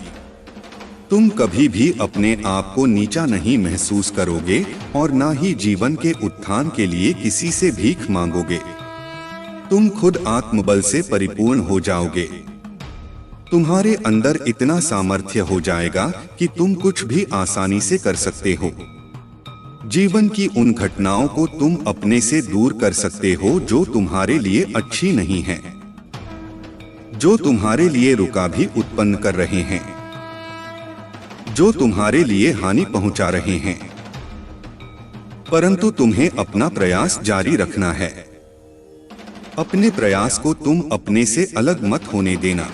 तुम कभी भी अपने आप को नीचा नहीं महसूस करोगे और ना ही जीवन के उत्थान के लिए किसी से भीख मांगोगे। तुम खुद आत्मबल से परिपूर्ण हो जाओगे। तुम्हारे अंदर इतना सामर्थ्य हो जाएगा कि तुम कुछ भी आसानी से कर सकते हो। जीवन की उन घटनाओं को तुम अपने से दूर कर सकते हो जो तुम्हारे लिए अच्छी नहीं है, जो तुम्हारे लिए रुकावट उत्पन्न कर रहे हैं, जो तुम्हारे लिए हानि पहुंचा रहे हैं। परंतु तुम्हें अपना प्रयास जारी रखना है। अपने प्रयास को तुम अपने से अलग मत होने देना।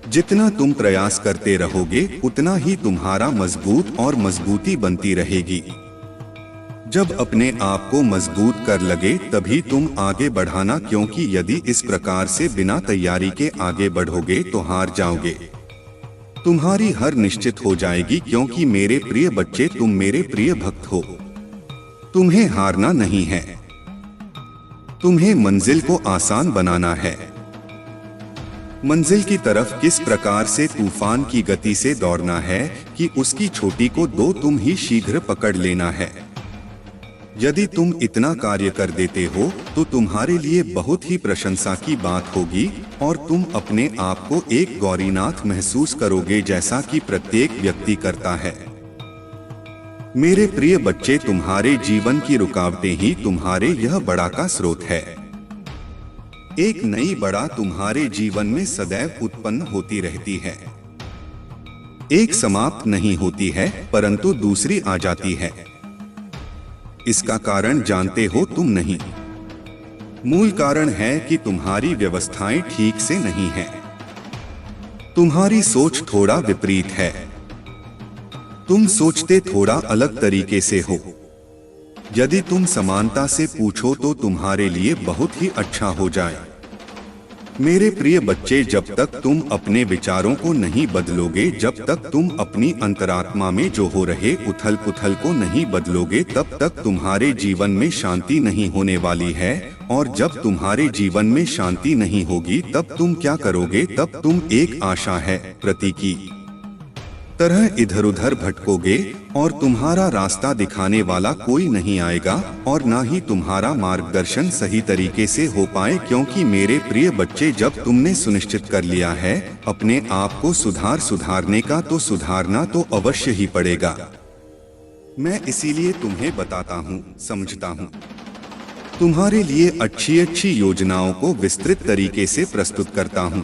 जितना तुम प्रयास करते रहोगे उतना ही तुम्हारा मजबूत और मजबूती बनती रहेगी। जब अपने आप को मजबूत कर लगे तभी तुम आगे बढ़ाना, क्योंकि यदि इस प्रकार से बिना तैयारी के आगे बढ़ोगे तो हार जाओगे। तुम्हारी हार निश्चित हो जाएगी, क्योंकि मेरे प्रिय बच्चे, तुम मेरे प्रिय भक्त हो। तुम्हें हारना नहीं है। तुम्हें मंजिल को आसान बनाना है। मंजिल की तरफ किस प्रकार से तूफान की गति से दौड़ना है कि उसकी चोटी को तुम ही शीघ्र पकड़ लेना है। यदि तुम इतना कार्य कर देते हो तो तुम्हारे लिए बहुत ही प्रशंसा की बात होगी और तुम अपने आप को एक गौरीनाथ महसूस करोगे, जैसा कि प्रत्येक व्यक्ति करता है। मेरे प्रिय बच्चे, तुम्हारे जीवन की रुकावटें ही तुम्हारे यह बड़ा का स्रोत है। एक नई बड़ा तुम्हारे जीवन में सदैव उत्पन्न होती रहती है। एक समाप्त नहीं होती है, परंतु दूसरी आ जाती है। इसका कारण जानते हो तुम नहीं। मूल कारण है कि तुम्हारी व्यवस्थाएं ठीक से नहीं है। तुम्हारी सोच थोड़ा विपरीत है। तुम सोचते थोड़ा अलग तरीके से हो। यदि तुम समानता से पूछो तो तुम्हारे लिए बहुत ही अच्छा हो जाए। मेरे प्रिय बच्चे, जब तक तुम अपने विचारों को नहीं बदलोगे, जब तक तुम अपनी अंतरात्मा में जो हो रहे उथल पुथल को नहीं बदलोगे, तब तक तुम्हारे जीवन में शांति नहीं होने वाली है और जब तुम्हारे जीवन में शांति नहीं होगी तब तुम क्या करोगे? तब तुम एक आशा है प्रतीक की तरह इधर उधर भटकोगे और तुम्हारा रास्ता दिखाने वाला कोई नहीं आएगा और ना ही तुम्हारा मार्गदर्शन सही तरीके से हो पाए, क्योंकि मेरे प्रिय बच्चे, जब तुमने सुनिश्चित कर लिया है अपने आप को सुधारने का, तो सुधारना तो अवश्य ही पड़ेगा। मैं इसीलिए तुम्हें बताता हूँ, समझता हूँ, तुम्हारे लिए अच्छी योजनाओं को विस्तृत तरीके से प्रस्तुत करता हूँ।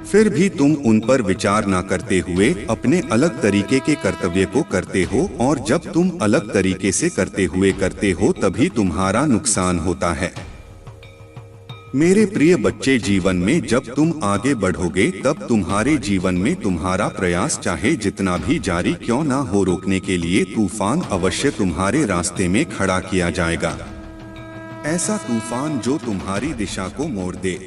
फिर भी तुम उन पर विचार न करते हुए अपने अलग तरीके के कर्तव्य को करते हो, और जब तुम अलग तरीके से करते हो तभी तुम्हारा नुकसान होता है। मेरे प्रिय बच्चे, जीवन में जब तुम आगे बढ़ोगे तब तुम्हारे जीवन में तुम्हारा प्रयास चाहे जितना भी जारी क्यों ना हो, रोकने के लिए तूफान अवश्य तुम्हारे रास्ते में खड़ा किया जाएगा। ऐसा तूफान जो तुम्हारी दिशा को मोड़ दे,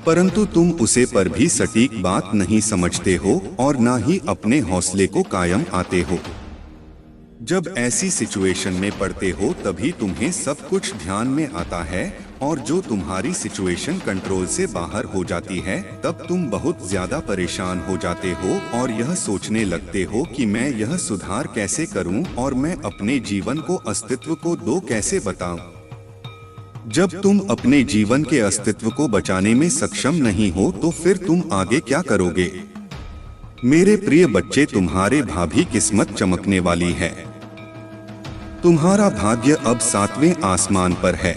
परंतु तुम उसे पर भी सटीक बात नहीं समझते हो और ना ही अपने हौसले को कायम आते हो। जब ऐसी सिचुएशन में पड़ते हो तभी तुम्हें सब कुछ ध्यान में आता है, और जो तुम्हारी सिचुएशन कंट्रोल से बाहर हो जाती है तब तुम बहुत ज्यादा परेशान हो जाते हो और यह सोचने लगते हो कि मैं यह सुधार कैसे करूं और मैं अपने जीवन को अस्तित्व को दो कैसे बताऊं। जब तुम अपने जीवन के अस्तित्व को बचाने में सक्षम नहीं हो तो फिर तुम आगे क्या करोगे? मेरे प्रिय बच्चे, तुम्हारे भावी किस्मत चमकने वाली है। तुम्हारा भाग्य अब 7वें आसमान पर है।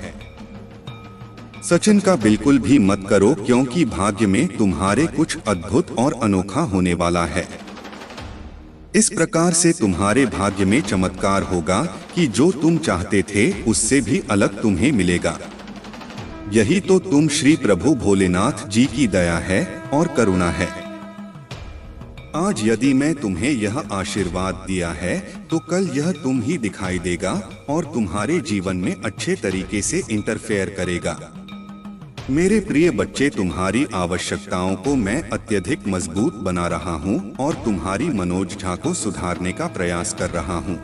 सचिन का बिल्कुल भी मत करो, क्योंकि भाग्य में तुम्हारे कुछ अद्भुत और अनोखा होने वाला है। इस प्रकार से तुम्हारे भाग्य में चमत्कार होगा कि जो तुम चाहते थे उससे भी अलग तुम्हें मिलेगा। यही तो तुम श्री प्रभु भोलेनाथ जी की दया है और करुणा है। आज यदि मैं तुम्हें यह आशीर्वाद दिया है तो कल यह तुम ही दिखाई देगा और तुम्हारे जीवन में अच्छे तरीके से इंटरफेयर करेगा। मेरे प्रिय बच्चे, तुम्हारी आवश्यकताओं को मैं अत्यधिक मजबूत बना रहा हूं और तुम्हारी मनोजता को सुधारने का प्रयास कर रहा हूं।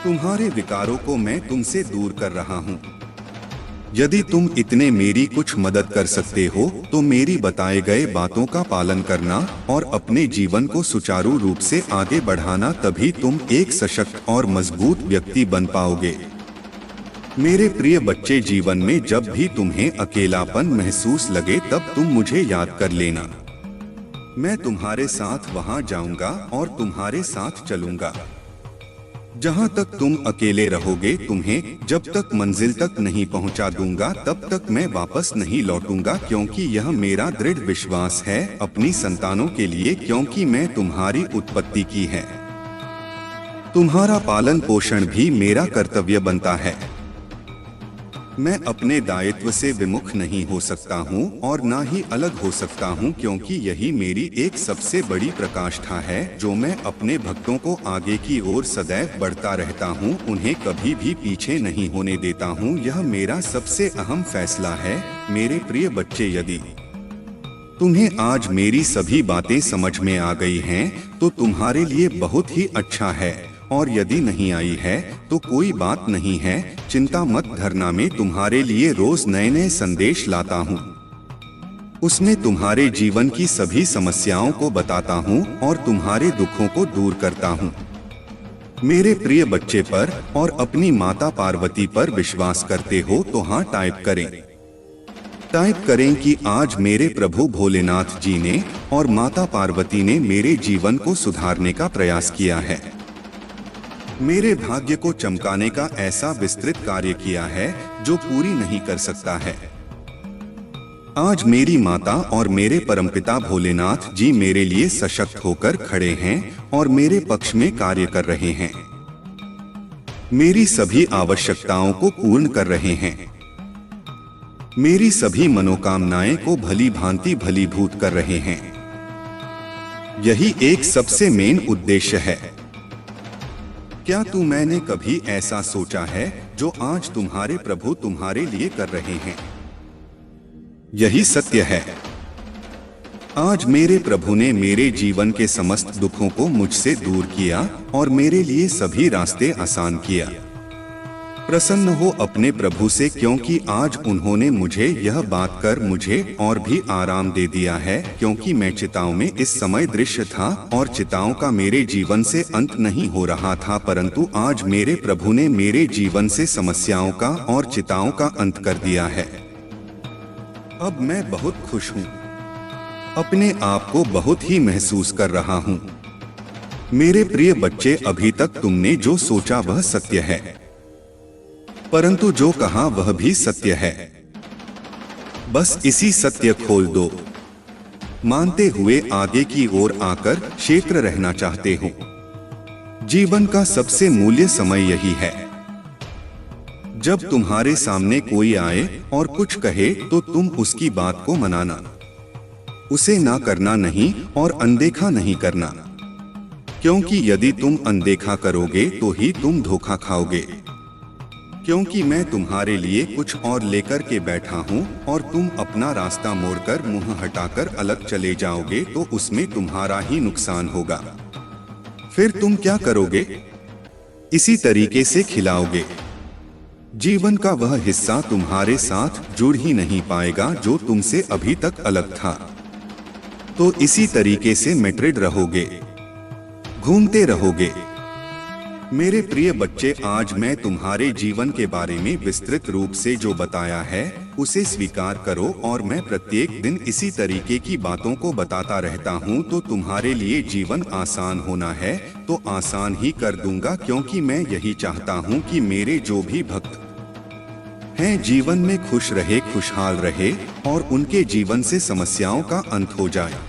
तुम्हारे विकारों को मैं तुमसे दूर कर रहा हूं। यदि तुम इतने मेरी कुछ मदद कर सकते हो तो मेरी बताए गए बातों का पालन करना और अपने जीवन को सुचारू रूप से आगे बढ़ाना, तभी तुम एक सशक्त और मजबूत व्यक्ति बन पाओगे। मेरे प्रिय बच्चे, जीवन में जब भी तुम्हें अकेलापन महसूस लगे तब तुम मुझे याद कर लेना। मैं तुम्हारे साथ वहां जाऊंगा और तुम्हारे साथ चलूंगा। जहां तक तुम अकेले रहोगे, तुम्हें जब तक मंजिल तक नहीं पहुंचा दूंगा तब तक मैं वापस नहीं लौटूंगा, क्योंकि यह मेरा दृढ़ विश्वास है अपनी संतानों के लिए, क्योंकि मैं तुम्हारी उत्पत्ति की है। तुम्हारा पालन पोषण भी मेरा कर्तव्य बनता है। मैं अपने दायित्व से विमुख नहीं हो सकता हूँ और ना ही अलग हो सकता हूँ, क्योंकि यही मेरी एक सबसे बड़ी प्रकाष्ठा है जो मैं अपने भक्तों को आगे की ओर सदैव बढ़ता रहता हूँ, उन्हें कभी भी पीछे नहीं होने देता हूँ। यह मेरा सबसे अहम फैसला है। मेरे प्रिय बच्चे, यदि तुम्हें आज मेरी सभी बातें समझ में आ गई हैं तो तुम्हारे लिए बहुत ही अच्छा है, और यदि नहीं आई है तो कोई बात नहीं है, चिंता मत करना। मैं तुम्हारे लिए रोज नए नए संदेश लाता हूँ, उसमें तुम्हारे जीवन की सभी समस्याओं को बताता हूँ और तुम्हारे दुखों को दूर करता हूँ। मेरे प्रिय बच्चे पर और अपनी माता पार्वती पर विश्वास करते हो तो हाँ टाइप करें कि आज मेरे प्रभु भोलेनाथ जी ने और माता पार्वती ने मेरे जीवन को सुधारने का प्रयास किया है। मेरे भाग्य को चमकाने का ऐसा विस्तृत कार्य किया है जो पूरी नहीं कर सकता है। आज मेरी माता और मेरे परमपिता भोलेनाथ जी मेरे लिए सशक्त होकर खड़े हैं और मेरे पक्ष में कार्य कर रहे हैं। मेरी सभी आवश्यकताओं को पूर्ण कर रहे हैं। मेरी सभी मनोकामनाएं को भली भांति भलीभूत कर रहे हैं। यही एक सबसे मेन उद्देश्य है। क्या मैंने कभी ऐसा सोचा है जो आज तुम्हारे प्रभु तुम्हारे लिए कर रहे हैं? यही सत्य है। आज मेरे प्रभु ने मेरे जीवन के समस्त दुखों को मुझसे दूर किया और मेरे लिए सभी रास्ते आसान किया। प्रसन्न हो अपने प्रभु से, क्योंकि आज उन्होंने मुझे यह बात कर मुझे और भी आराम दे दिया है, क्योंकि मैं चिताओं में इस समय दृश्य था और चिताओं का मेरे जीवन से अंत नहीं हो रहा था, परंतु आज मेरे प्रभु ने मेरे जीवन से समस्याओं का और चिताओं का अंत कर दिया है। अब मैं बहुत खुश हूँ, अपने आप को बहुत ही महसूस कर रहा हूँ। मेरे प्रिय बच्चे, अभी तक तुमने जो सोचा वह सत्य है, परंतु जो कहा वह भी सत्य है। बस इसी सत्य खोल दो, मानते हुए आगे की ओर आकर क्षेत्र रहना चाहते हो। जीवन का सबसे मूल्य समय यही है। जब तुम्हारे सामने कोई आए और कुछ कहे तो तुम उसकी बात को मनाना, उसे ना करना नहीं और अनदेखा नहीं करना, क्योंकि यदि तुम अनदेखा करोगे तो ही तुम धोखा खाओगे। क्योंकि मैं तुम्हारे लिए कुछ और लेकर के बैठा हूँ और तुम अपना रास्ता मोड़कर मुंह हटाकर अलग चले जाओगे तो उसमें तुम्हारा ही नुकसान होगा। फिर तुम क्या करोगे? इसी तरीके से खिलाओगे। जीवन का वह हिस्सा तुम्हारे साथ जुड़ ही नहीं पाएगा जो तुमसे अभी तक अलग था। तो इसी तरीके से मेट्रिड रहोगे, घूमते रहोगे। मेरे प्रिय बच्चे, आज मैं तुम्हारे जीवन के बारे में विस्तृत रूप से जो बताया है उसे स्वीकार करो और मैं प्रत्येक दिन इसी तरीके की बातों को बताता रहता हूँ तो तुम्हारे लिए जीवन आसान होना है तो आसान ही कर दूंगा, क्योंकि मैं यही चाहता हूँ कि मेरे जो भी भक्त हैं जीवन में खुश रहे, खुशहाल रहे और उनके जीवन से समस्याओं का अंत हो जाए।